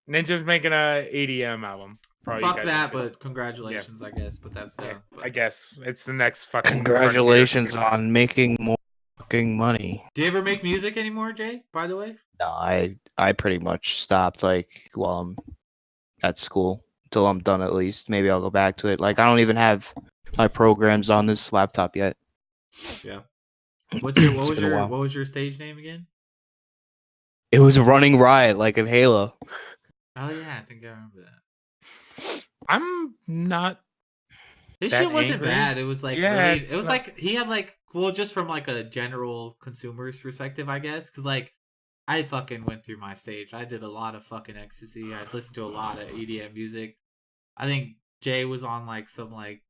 Ninja's making a EDM album. for all you Fuck guys that, into. but congratulations, I guess. But that's Yeah, done. I guess it's the next fucking Congratulations on making more fucking money. Do you ever make music anymore, Jay? By the way. No, I pretty much stopped like while I'm at school till I'm done at least. Maybe I'll go back to it. Like I don't even have my programs on this laptop yet. Yeah. What It's was been a your while. what was your stage name again? It was Running Riot, like in Halo. Oh yeah, I think I remember that. I'm not. His That shit wasn't angry? bad. It was like Yeah, really. it's It was not- like he had like just from like a general consumer's perspective, I guess. Because like I fucking went through my stage. I did a lot of fucking ecstasy. I listened to a lot of EDM music. I think Jay was on like some like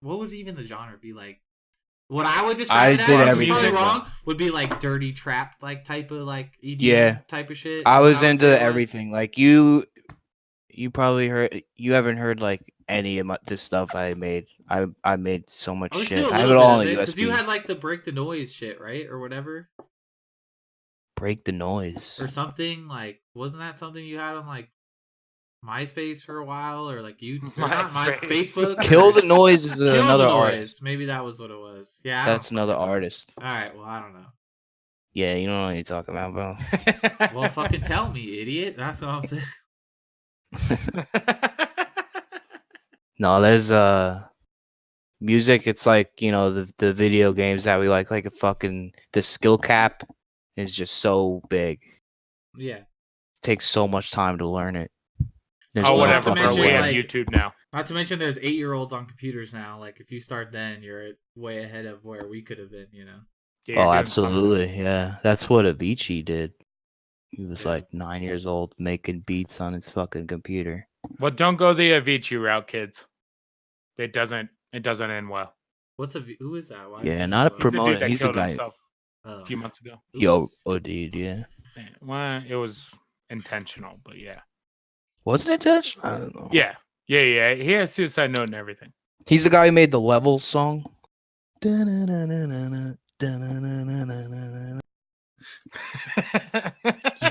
what would even the genre be like? What I would describe it as, did which is everything. probably wrong, would be like dirty trap like type of like EDM Yeah. type of shit. I is what was would say into it was. everything. Like you probably haven't heard like any of this stuff I made. I made so much I was shit. still a I have little it all bit on of a it because you USB. had like the break the noise shit, right, or whatever, Break the noise. or something. Like, wasn't that something you had on like MySpace for a while, or like you or not MySpace. Facebook? Kill the Noise is Kill another the artist. noise. Maybe that was what it was. Yeah, I That's don't another fucking know. artist. All right, well, I don't know. Yeah, you don't know what you're talking about, bro. Well, fucking tell me, idiot. That's what I'm saying. No, there's music. It's like the video games that we like a fucking the skill cap is just so big. Yeah. It takes so much time to learn it. There's Oh, no whatever, to bro. fucking mention, We way. have like- YouTube now. Not to mention, there's 8-year-olds on computers now. Like, if you start then, you're way ahead of where we could have been. You know. Yeah, you're Oh, doing absolutely. Yeah, that's what Avicii did. He was Yeah. like 9 years old making beats on his fucking computer. something. Well, don't go the Avicii route, kids. It doesn't end well. Who is that? Why Yeah, does not a he He's the Promote dude it. that He's the killed guy- himself Oh. a few months ago. Yo, Oops. oh dude, yeah. Yeah, well, it was intentional, but yeah. Wasn't it touch? I don't know. Yeah. He has suicide note and everything. He's the guy who made the Levels song. You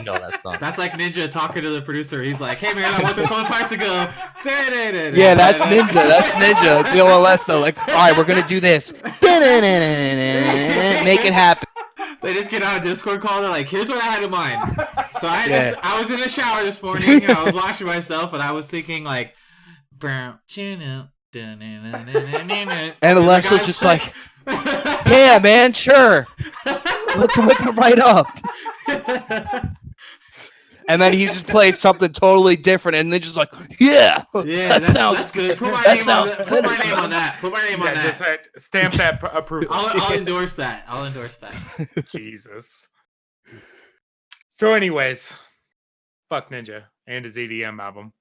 know that song. That's like Ninja talking to the producer. He's like, "Hey man, I want this one part to go." Yeah, that's Ninja. That's Ninja. It's the OLS though. Like, all right, we're gonna do this. Make it happen. They just get on a Discord call. They're like, "Here's what I had in mind." So Yeah. I was in the shower this morning. And I was washing myself, and I was thinking like, chin up. And Alexa's just like, yeah, man, sure. Let's whip it right up. And then he just plays something totally different, and then just like, yeah, Yeah, that's good. Put my that name on sounds that. Put my good. name on that. Put my name Yeah, on just that. stamp that approval. I'll endorse that. I'll endorse that. Jesus. So, anyways, fuck Ninja and his EDM album.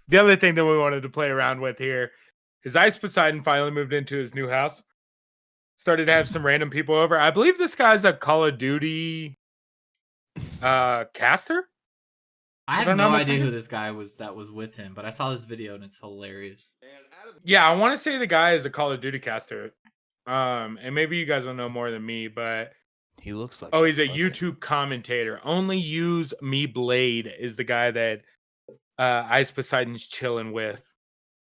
The other thing that we wanted to play around with here is Ice Poseidon finally moved into his new house. Started to have some random people over. I believe this guy's a Call of Duty caster. I If have I'm no not idea mistaken. who this guy was that was with him, but I saw this video and it's hilarious. Yeah, I want to say the guy is a Call of Duty caster. And maybe you guys will know more than me, but He looks like. oh, he's a fucking- YouTube commentator. Only Use Me Blade is the guy that Ice Poseidon's chilling with.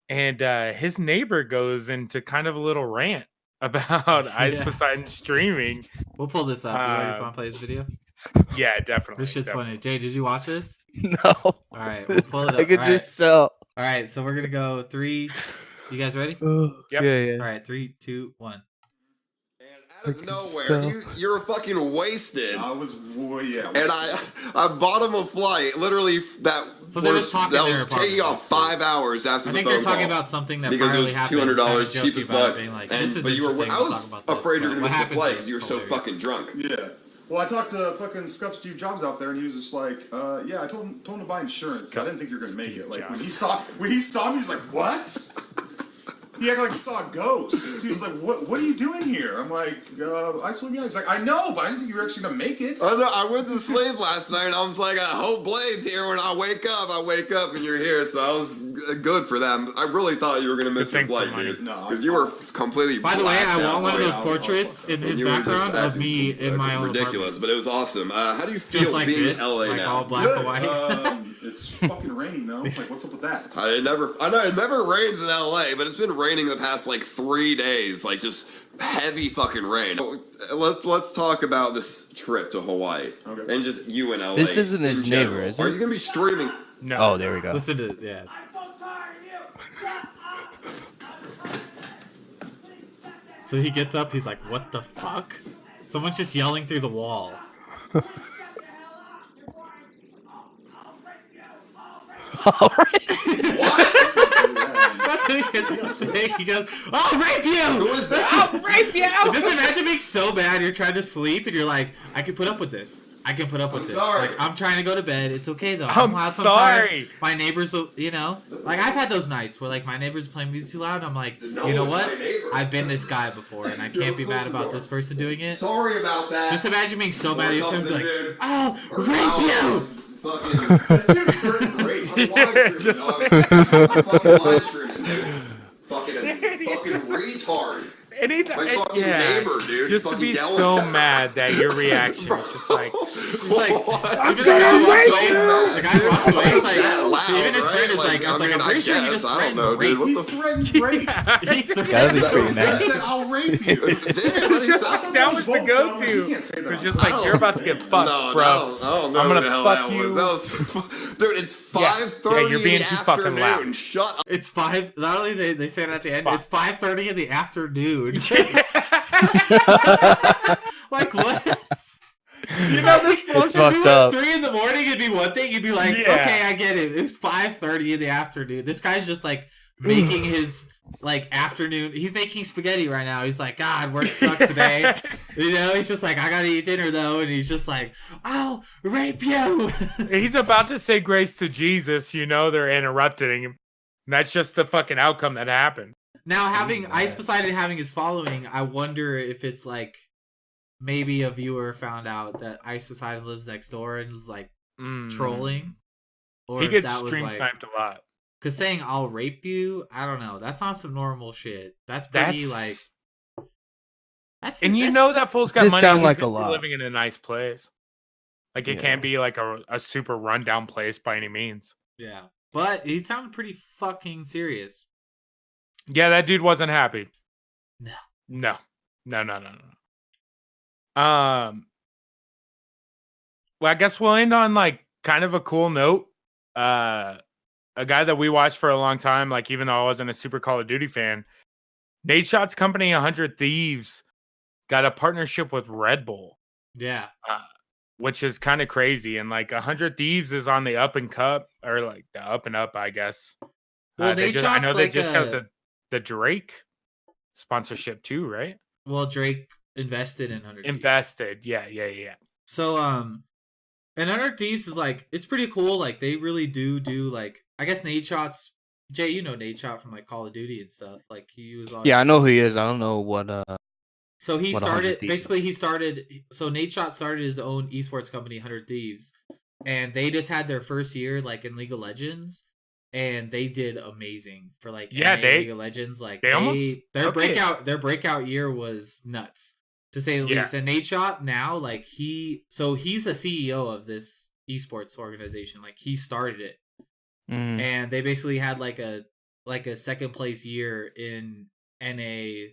And his neighbor goes into kind of a little rant about Ice Yeah. Poseidon streaming. We'll pull this up. You guys Uh, want to play this video? Yeah, definitely. This shit's funny. Jay, did you watch this? No. All right, we'll pull it I up. could All just tell. All right, so we're gonna go 3. You guys ready? Yep. Yeah. All right, 3, 2, 1. Out of nowhere, you're fucking wasted. I was, yeah. And I bought him a flight. Literally, that So they was talking that their was taking apartment. off 5 hours after I the think phone they're talking call. about something that Because it finally was happened. $200 kinda cheap as joking about fuck. it, being like, And this is but you were, interesting, I we'll was talk about this, afraid you were but gonna what miss the happened flight is because you were so hilarious. fucking drunk. Yeah. Well, I talked to fucking Scuff Steve Jobs out there, and he was just like, "Yeah, I told him to buy insurance. I didn't think you were gonna make Steve it. Like when Jobs. he saw me, he was like, "What?" He acted like he saw a ghost. He was like, "What are you doing here?" I'm like, "I swim out." He's like, "I know, but I didn't think you were actually gonna make it." I went to sleep last night and I was like, I hope Blade's here when I wake up. I wake up and you're here. So I was good for them. I really thought you were gonna miss your thing for flight, money. dude, No, because you were completely. By the way, blacked I out want one of right those now. portraits in And his you were just background of acting me in my own ridiculous, apartment. but it was awesome. How do you feel Just like being this, in LA like now? all black Good. and white. It's fucking raining though. Like, what's up with that? I know it never rains in LA, but it's been raining the past like 3 days, like just heavy fucking rain. Let's talk about this trip to Hawaii and just you and LA. This isn't in his general. neighbor, is Are it? you gonna be streaming? No. Oh, there we go. Listen to yeah. So he gets up. He's like, "What the fuck?" Someone's just yelling through the wall. All right. That's what he gets to say. He goes, "I'll rape you! Who is that? I'll rape you!" Just imagine being so bad you're trying to sleep and you're like, "I can put up with this. I can put up with this. sorry. Like, I'm trying to go to bed. It's okay though. I'm loud sometimes. sorry. My neighbors will, like I've had those nights where like my neighbors are playing music too loud. And I'm like, No, you know it's what? my neighbor. I've been this guy before, and I can't be mad about this person doing it. Sorry about that. Just imagine being so mad at yourself and be like, Dude. "I'll Or rape you!" Fucking, dude, you're great. I'm live streaming, dog. I'm fucking live streaming, dude. Fucking retard. My fucking neighbor, dude. Just to fucking be yelling so at me. mad that your reaction is just like, He's like, What? even the guy walks away. you. The guy walks away. He's like, That loud, even his friend is right? like, I was like, I I'm mean, pretty I sure he guess. just I don't threatened know, to rape dude. What He the threatened rape. He Gotta be threatened pretty He nice. said, "I'll rape you." that was the You go-to. can't say that. It's just like, you're about to get fucked, no, bro. No, I don't know I'm who gonna the hell fuck that you. was. That was dude, it's 5:30 Yeah, you're being in the too fucking afternoon. loud. Shut up. It's 5. Not only they say it at the end, it's 5:30 in the afternoon. Like what? You know this If bullshit. it fucked was up. 3 in the morning, it'd be one thing. You'd be like, Yeah. okay, I get it. It was 5:30 in the afternoon. This guy's just like making his like afternoon. He's making spaghetti right now. He's like, God, work sucked today. He's just like, I gotta eat dinner though, and he's just like, I'll rape you. He's about to say grace to Jesus. They're interrupting him. And that's just the fucking outcome that happened. Now, having Ice Poseidon having his following, I wonder if it's like maybe a viewer found out that Ice Poseidon lives next door and is like trolling, or He if gets that was stream like, sniped a lot. because saying I'll rape you, I don't know. That's not some normal shit. That's pretty like. That's And that's, that fool's got This money. sound He's like a gonna be lot. living in a nice place. Like it Yeah. can't be like a super rundown place by any means. Yeah, but he sounded pretty fucking serious. Yeah, that dude wasn't happy. No. No. Well, I guess we'll end on like kind of a cool note. A guy that we watched for a long time, like even though I wasn't a super Call of Duty fan, Nate Shot's company 100 Thieves got a partnership with Red Bull, Yeah, which is kind of crazy. And like 100 Thieves is on the up and cup, or like the up and up, I guess. well, I Nate know they Shot's just like got the Drake sponsorship too, right? well, Drake invested in 100 Thieves. Invested, yeah. So and 100 Thieves is like, it's pretty cool. Like they really do like, I guess Nate Shot's Jay, you know Nate Shot from like Call of Duty and stuff. Like he was on. Yeah, I know who he is. I don't know what. So he What, 100 started Thieves? basically. So Nate Shot started his own esports company, 100 Thieves, and they just had their first year like in League of Legends, and they did amazing for like Yeah, NA they- League of Legends. Like they almost their took it. breakout year was nuts, to say the Yeah. least. And Nate Shot now, like he's the CEO of this esports organization. Like he started it, and they basically had like a second place year in NA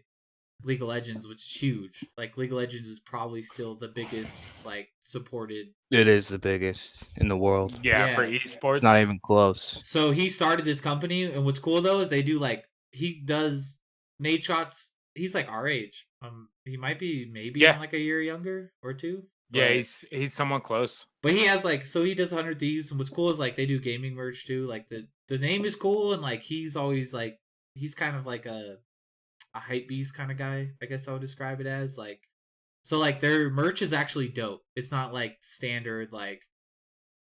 League of Legends, which is huge. Like League of Legends is probably still the biggest like supported. It is the biggest in the world. Yeah, for Yes. esports. It's not even close. So he started this company, and what's cool though is they do like Nate Shots. He's like our age. He might be maybe Yeah. like a year younger or two. Yeah, but- he's somewhat close. But he has like, so he does 100 Thieves, and what's cool is like they do gaming merch too. Like the name is cool, and like he's always like, he's kind of like a hype beast kind of guy, I guess I would describe it as. Like, so like their merch is actually dope. It's not like standard like,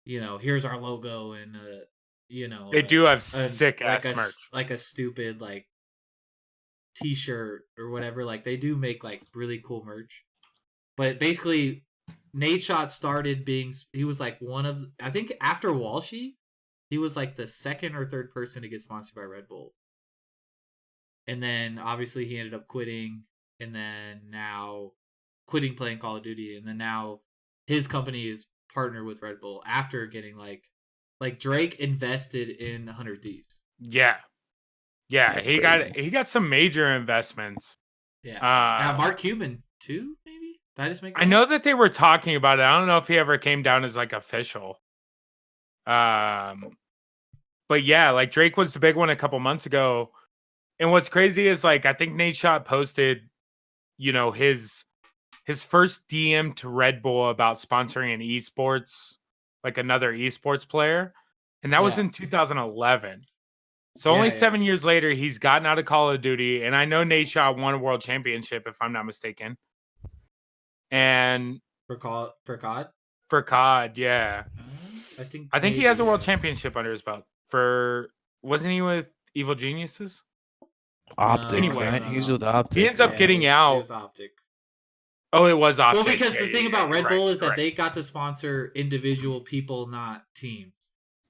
here's our logo and They do have a- sick ass like merch. like a stupid like t-shirt or whatever. Like they do make like really cool merch. But basically Nate Shot started being, he was like one of, I think after Walshy, he was like the second or third person to get sponsored by Red Bull. And then obviously he ended up quitting, and then now quitting playing Call of Duty, and then now his company is partnered with Red Bull after getting like Drake invested in 100 Thieves. Yeah. Yeah, he got some major investments. Yeah. Mark Cuban too, maybe? Did I just make that I know that they were talking about it. I don't know if he ever came down as like official. But yeah, like Drake was the big one a couple months ago. And what's crazy is like I think Nate Shot posted, you know, his first DM to Red Bull about sponsoring an esports, like another esports player. And that was in 2011. So only 7 years later, he's gotten out of Call of Duty. And I know Nate Shot won a world championship, if I'm not mistaken. And for COD? For COD, yeah. I think he has a world championship under his belt. Wasn't he with Evil Geniuses? Optic, Anyway, right? He was with Optic. He ends up getting out. It was Optic. Oh, it was Optic. Well, because the thing about Red Bull is that they got to sponsor individual people, not teams.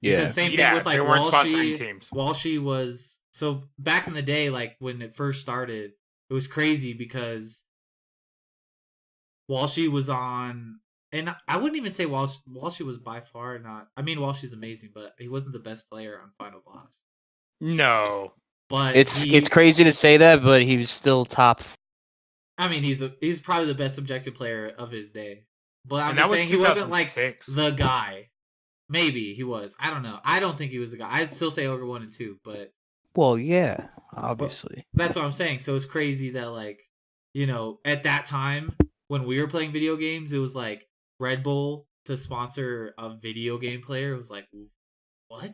Yeah. Because same thing with like they weren't sponsoring teams. Walshy was so back in the day, like when it first started, it was crazy because Walshy was on, and I wouldn't even say Walshy was by far not. I mean, Walshy's amazing, but he wasn't the best player on Final Boss. No, but it's crazy to say that, but he was still top. I mean, he's probably the best objective player of his day. But I'm just saying he wasn't like the guy. Maybe he was. I don't know. I don't think he was the guy. I'd still say over 1 and 2, but well, yeah, obviously. But that's what I'm saying. So it's crazy that like, you know, at that time when we were playing video games, it was like Red Bull to sponsor a video game player. It was like, what?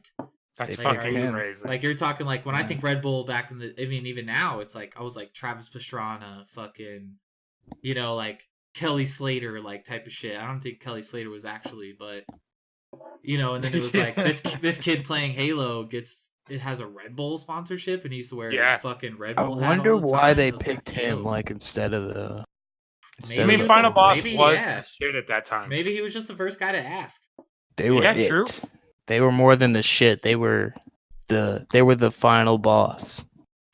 That's like, fucking crazy. Like you're talking like when I think Red Bull back in the, I mean, even now it's like I was like Travis Pastrana, fucking, you know, like Kelly Slater, like type of shit. I don't think Kelly Slater was actually, but you know, and then it was like this kid playing Halo has a Red Bull sponsorship and he used to wear his fucking Red Bull hat. I wonder all the why time. they was picked like, him like instead of the. I mean, Final Boss was the shit at that time. Maybe he was just the first guy to ask. They were true. They were more than the shit. They were the final boss.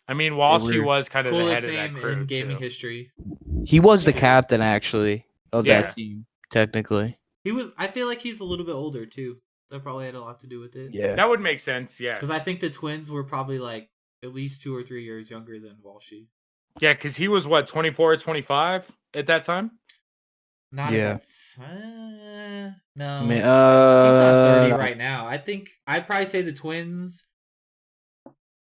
I mean, Walshy was kind of the head of that name crew in gaming too. history. He was the captain actually of that team, technically. He was. I feel like he's a little bit older too. That probably had a lot to do with it. Yeah, that would make sense. Yeah, because I think the twins were probably like at least 2 or 3 years younger than Walshy. Yeah, because he was what 24 or 25 at that time. Not yeah. No. I mean, he's not 30 right now. I think I'd probably say the twins.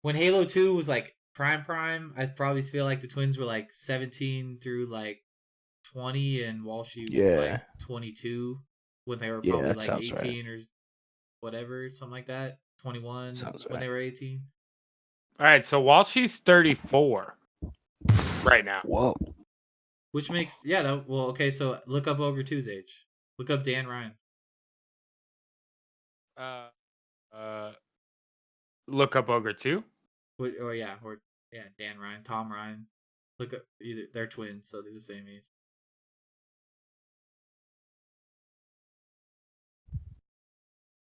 When Halo 2 was like prime, I probably feel like the twins were like 17 through like 20, and Walshy was like 22 when they were probably like 18 or whatever, something like that. 21 when they were 18. All right, so Walshy's 34 right now. Whoa. Which makes okay. So look up over 2's age. Look up Dan Ryan. Look up Ogre 2. Dan Ryan, Tom Ryan. Look up they're twins, so they're the same age.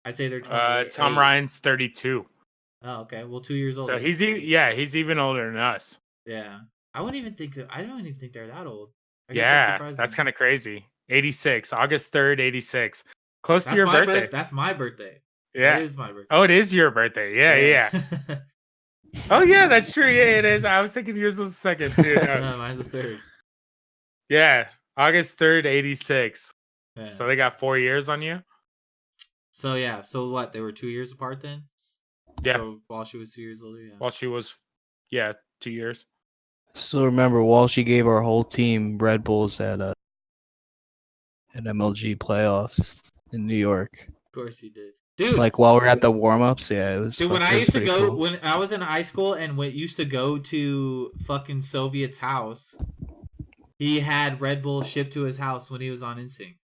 I'd say they're 28. Tom Ryan's 32. Oh, okay. Well, 2 years older. So he's even older than us. Yeah. I don't even think they're that old. That's kind of crazy. 86, August 3rd, 86. Close to your birthday. That's my birthday. Yeah. It is my birthday. Oh, it is your birthday. Yeah. Oh, yeah, that's true. Yeah, it is. I was thinking yours was the second, too. No, mine's the 3rd. Yeah, August 3rd, 86. Yeah. So they got 4 years on you? So, yeah. So what? They were 2 years apart then? Yeah. So while she was 2 years older, yeah. While she was, 2 years. Still remember Walshy gave our whole team Red Bulls at MLG playoffs in New York. Of course he did. Dude, like while we're at the warm-ups, it was. Dude, when I used to go, when I was in high school and used to go to fucking Soviet's house, he had Red Bull shipped to his house when he was on Instinct.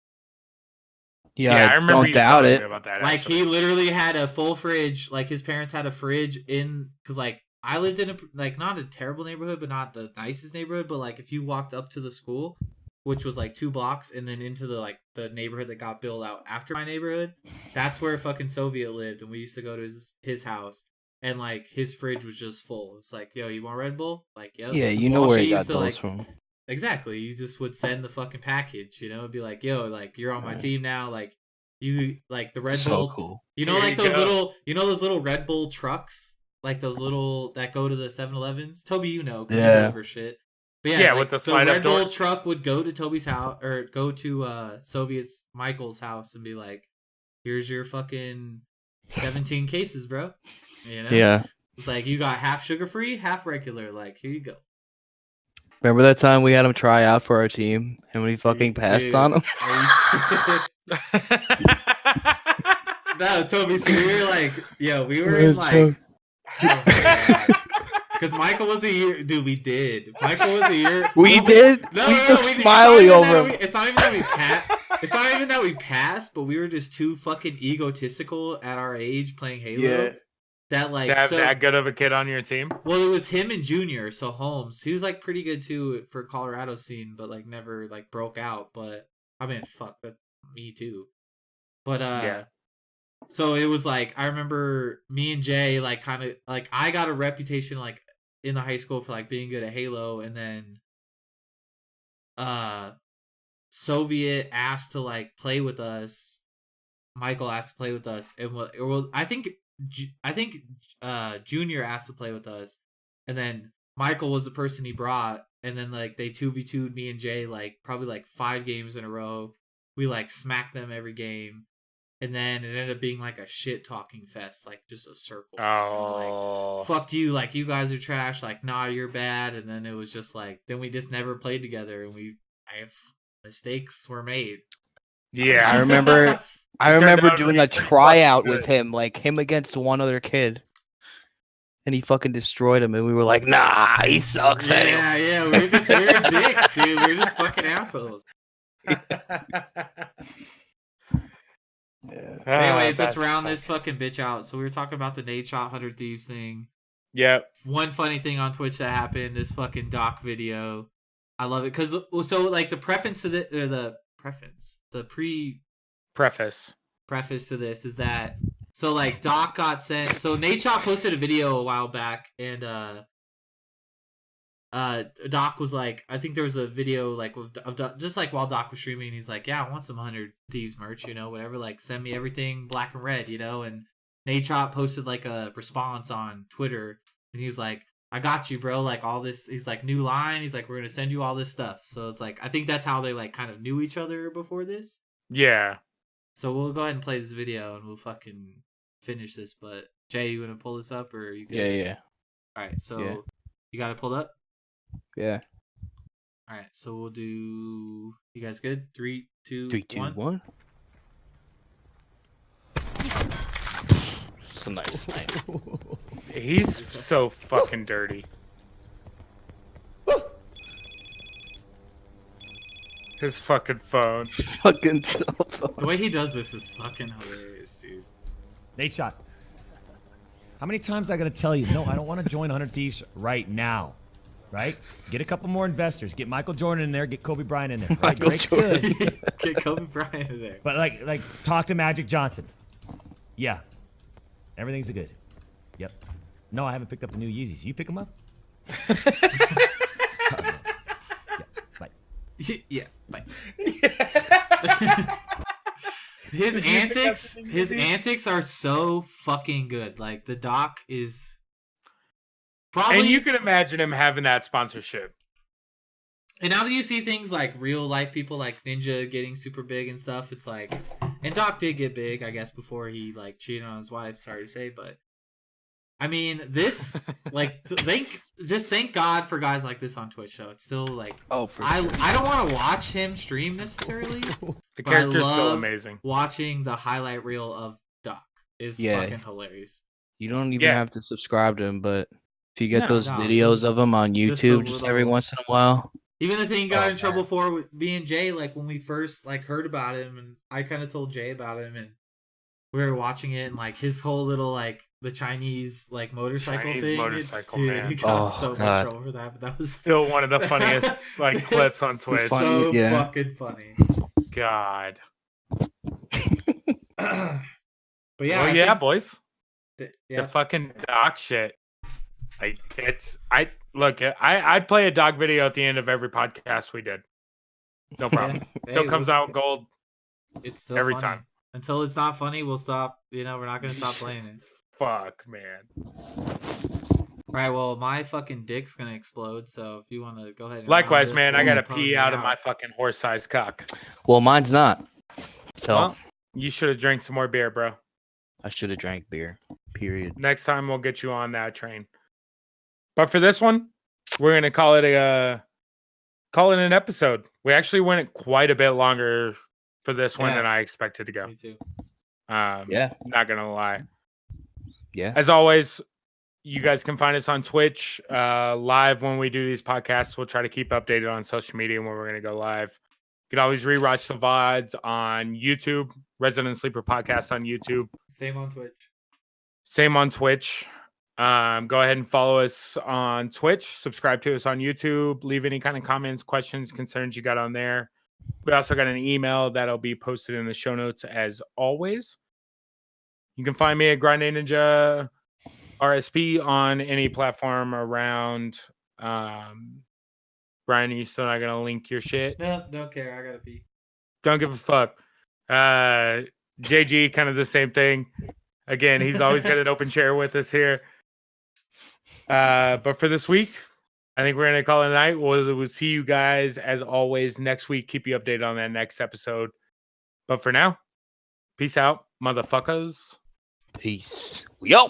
Yeah, I remember don't doubt it. About that, like he literally had a full fridge. Like his parents had a fridge because like I lived in not a terrible neighborhood, but not the nicest neighborhood. But like if you walked up to the school, which was like 2 blocks, and then into the neighborhood that got built out after my neighborhood. That's where fucking Soviet lived, and we used to go to his house, and like his fridge was just full. It's like, yo, you want Red Bull? Like, yep. Yeah, you know where he got those like, from. Exactly. You just would send the fucking package, It'd be like, yo, like you're on my team now, like you like the Red Bull. Cool. Like those little Red Bull trucks, like those little that go to the 7-Elevens. Toby, 'cause you deliver shit. But Yeah, like, with the slide Red up Bull doors. truck would go to Toby's house or go to Soviet's Michael's house and be like, here's your fucking 17 cases, bro. Yeah. It's like you got half sugar free, half regular. Like, here you go. Remember that time we had him try out for our team and we fucking passed on him? No, Toby, so we were like, we were in like, because Michael was a year, dude, we did. Michael was a year. We did? No, we took did. Smiley over him. It's not even that we passed. It's not even that we passed, but we were just too fucking egotistical at our age playing Halo. Yeah. That like to have that good of a kid on your team. Well, it was him and Junior, so Holmes. He was like pretty good too for Colorado scene, but like never like broke out. But I mean, fuck, that's me too. But so it was like I remember me and Jay like kind of like I got a reputation like in the high school for like being good at Halo, and then Soviet asked to like play with us. Michael asked to play with us, and I think Junior asked to play with us, and then Michael was the person he brought, and then like they 2v2'd me and Jay like probably like 5 games in a row. We like smacked them every game, and then it ended up being like a shit talking fest, like just a circle. Oh, like, fuck you! Like you guys are trash. Like nah, you're bad. And then it was just like then we just never played together, and mistakes were made. Yeah, I remember. I It turned remember out doing really a tryout good. with him, like him against one other kid, and he fucking destroyed him. And we were like, "Nah, he sucks." Yeah, we were dicks, dude. We were just fucking assholes. Anyways, let's round this fucking bitch out. So we were talking about the Nate Shot 100 Thieves thing. Yep. One funny thing on Twitch that happened, this fucking Doc video. I love it because so like the preface to the preface to this is that so like Doc got sent. So Nate Shot posted a video a while back, and Doc was like, I think there was a video like of just like while Doc was streaming, he's like, yeah, I want some 100 Thieves merch, whatever, like send me everything black and red, and Nate Shot posted like a response on Twitter, and he's like, I got you, bro, like all this, he's like, new line, he's like, we're gonna send you all this stuff. So it's like, I think that's how they like kind of knew each other before this. Yeah. So we'll go ahead and play this video and we'll fucking finish this. But Jay, you gonna pull this up or are you good? Yeah. All right, so you got it pulled up? Yeah. All right, so we'll do. You guys good? 3, 2, 3, 2, 1. It's a nice snipe. He's so fucking dirty. His fucking phone. Fucking cell phone. The way he does this is fucking hilarious, dude. Nate Shot. How many times I gotta tell you? No, I don't want to join 100 Thieves right now. Right? Get a couple more investors. Get Michael Jordan in there. Get Kobe Bryant in there. Right? Michael Drake's Jordan. good. Get Kobe Bryant in there. But like, talk to Magic Johnson. Yeah. Everything's good. Yep. No, I haven't picked up the new Yeezys. You pick them up? Yeah, bye. His antics are so fucking good. Like the Doc is probably, And you can imagine him having that sponsorship. And now that you see things like real life people like Ninja getting super big and stuff, it's like, and Doc did get big, I guess, before he like cheated on his wife. Sorry to say, but I mean, this like thank God for guys like this on Twitch. So it's still like, I don't want to watch him stream necessarily. The character's still amazing. Watching the highlight reel of Doc is fucking hilarious. You don't even have to subscribe to him, but if you get those videos of him on YouTube just every once in a while. Even the thing he got in trouble for with me and Jay, like when we first like heard about him, and I kind of told Jay about him, and we were watching it, and like his whole little like the Chinese like motorcycle Chinese thing. motorcycle, Dude, man. he got Oh, so much God. trouble for that, but that was Still one of the funniest like It's clips on Twitch. Funny, So yeah. fucking funny. God. But yeah, Well, I yeah, think boys. yeah. The fucking dog shit. Like I'd play a dog video at the end of every podcast we did. No problem. Hey, Still comes out gold It's still every funny. time. Until it's not funny, we'll stop. We're not gonna stop playing it. Fuck, man. All right. Well, my fucking dick's gonna explode. So if you want to go ahead. And Likewise, round man. this I gotta little pony pee out of my fucking horse-sized cock. Well, mine's not. So Well, you should have drank some more beer, bro. I should have drank beer. Period. Next time we'll get you on that train. But for this one, we're gonna call it an episode. We actually went quite a bit longer for this one Yeah. than I expected to go. Me too. Yeah. Not gonna lie. Yeah. As always, you guys can find us on Twitch live when we do these podcasts. We'll try to keep updated on social media when we're gonna go live. You can always rewatch the VODs on YouTube, Resident Sleeper Podcast on YouTube. Same on Twitch. Same on Twitch. Go ahead and follow us on Twitch. Subscribe to us on YouTube. Leave any kind of comments, questions, concerns you got on there. We also got an email that'll be posted in the show notes as always. You can find me at Grinding Ninja RSP on any platform around. Brian, are you still not gonna link your shit? No, don't care. I gotta pee. Don't give a fuck. JG, kind of the same thing. Again, he's always got an open chair with us here. But for this week, I think we're going to call it a night. We'll see you guys, as always, next week. Keep you updated on that next episode. But for now, peace out, motherfuckers. Peace. We out.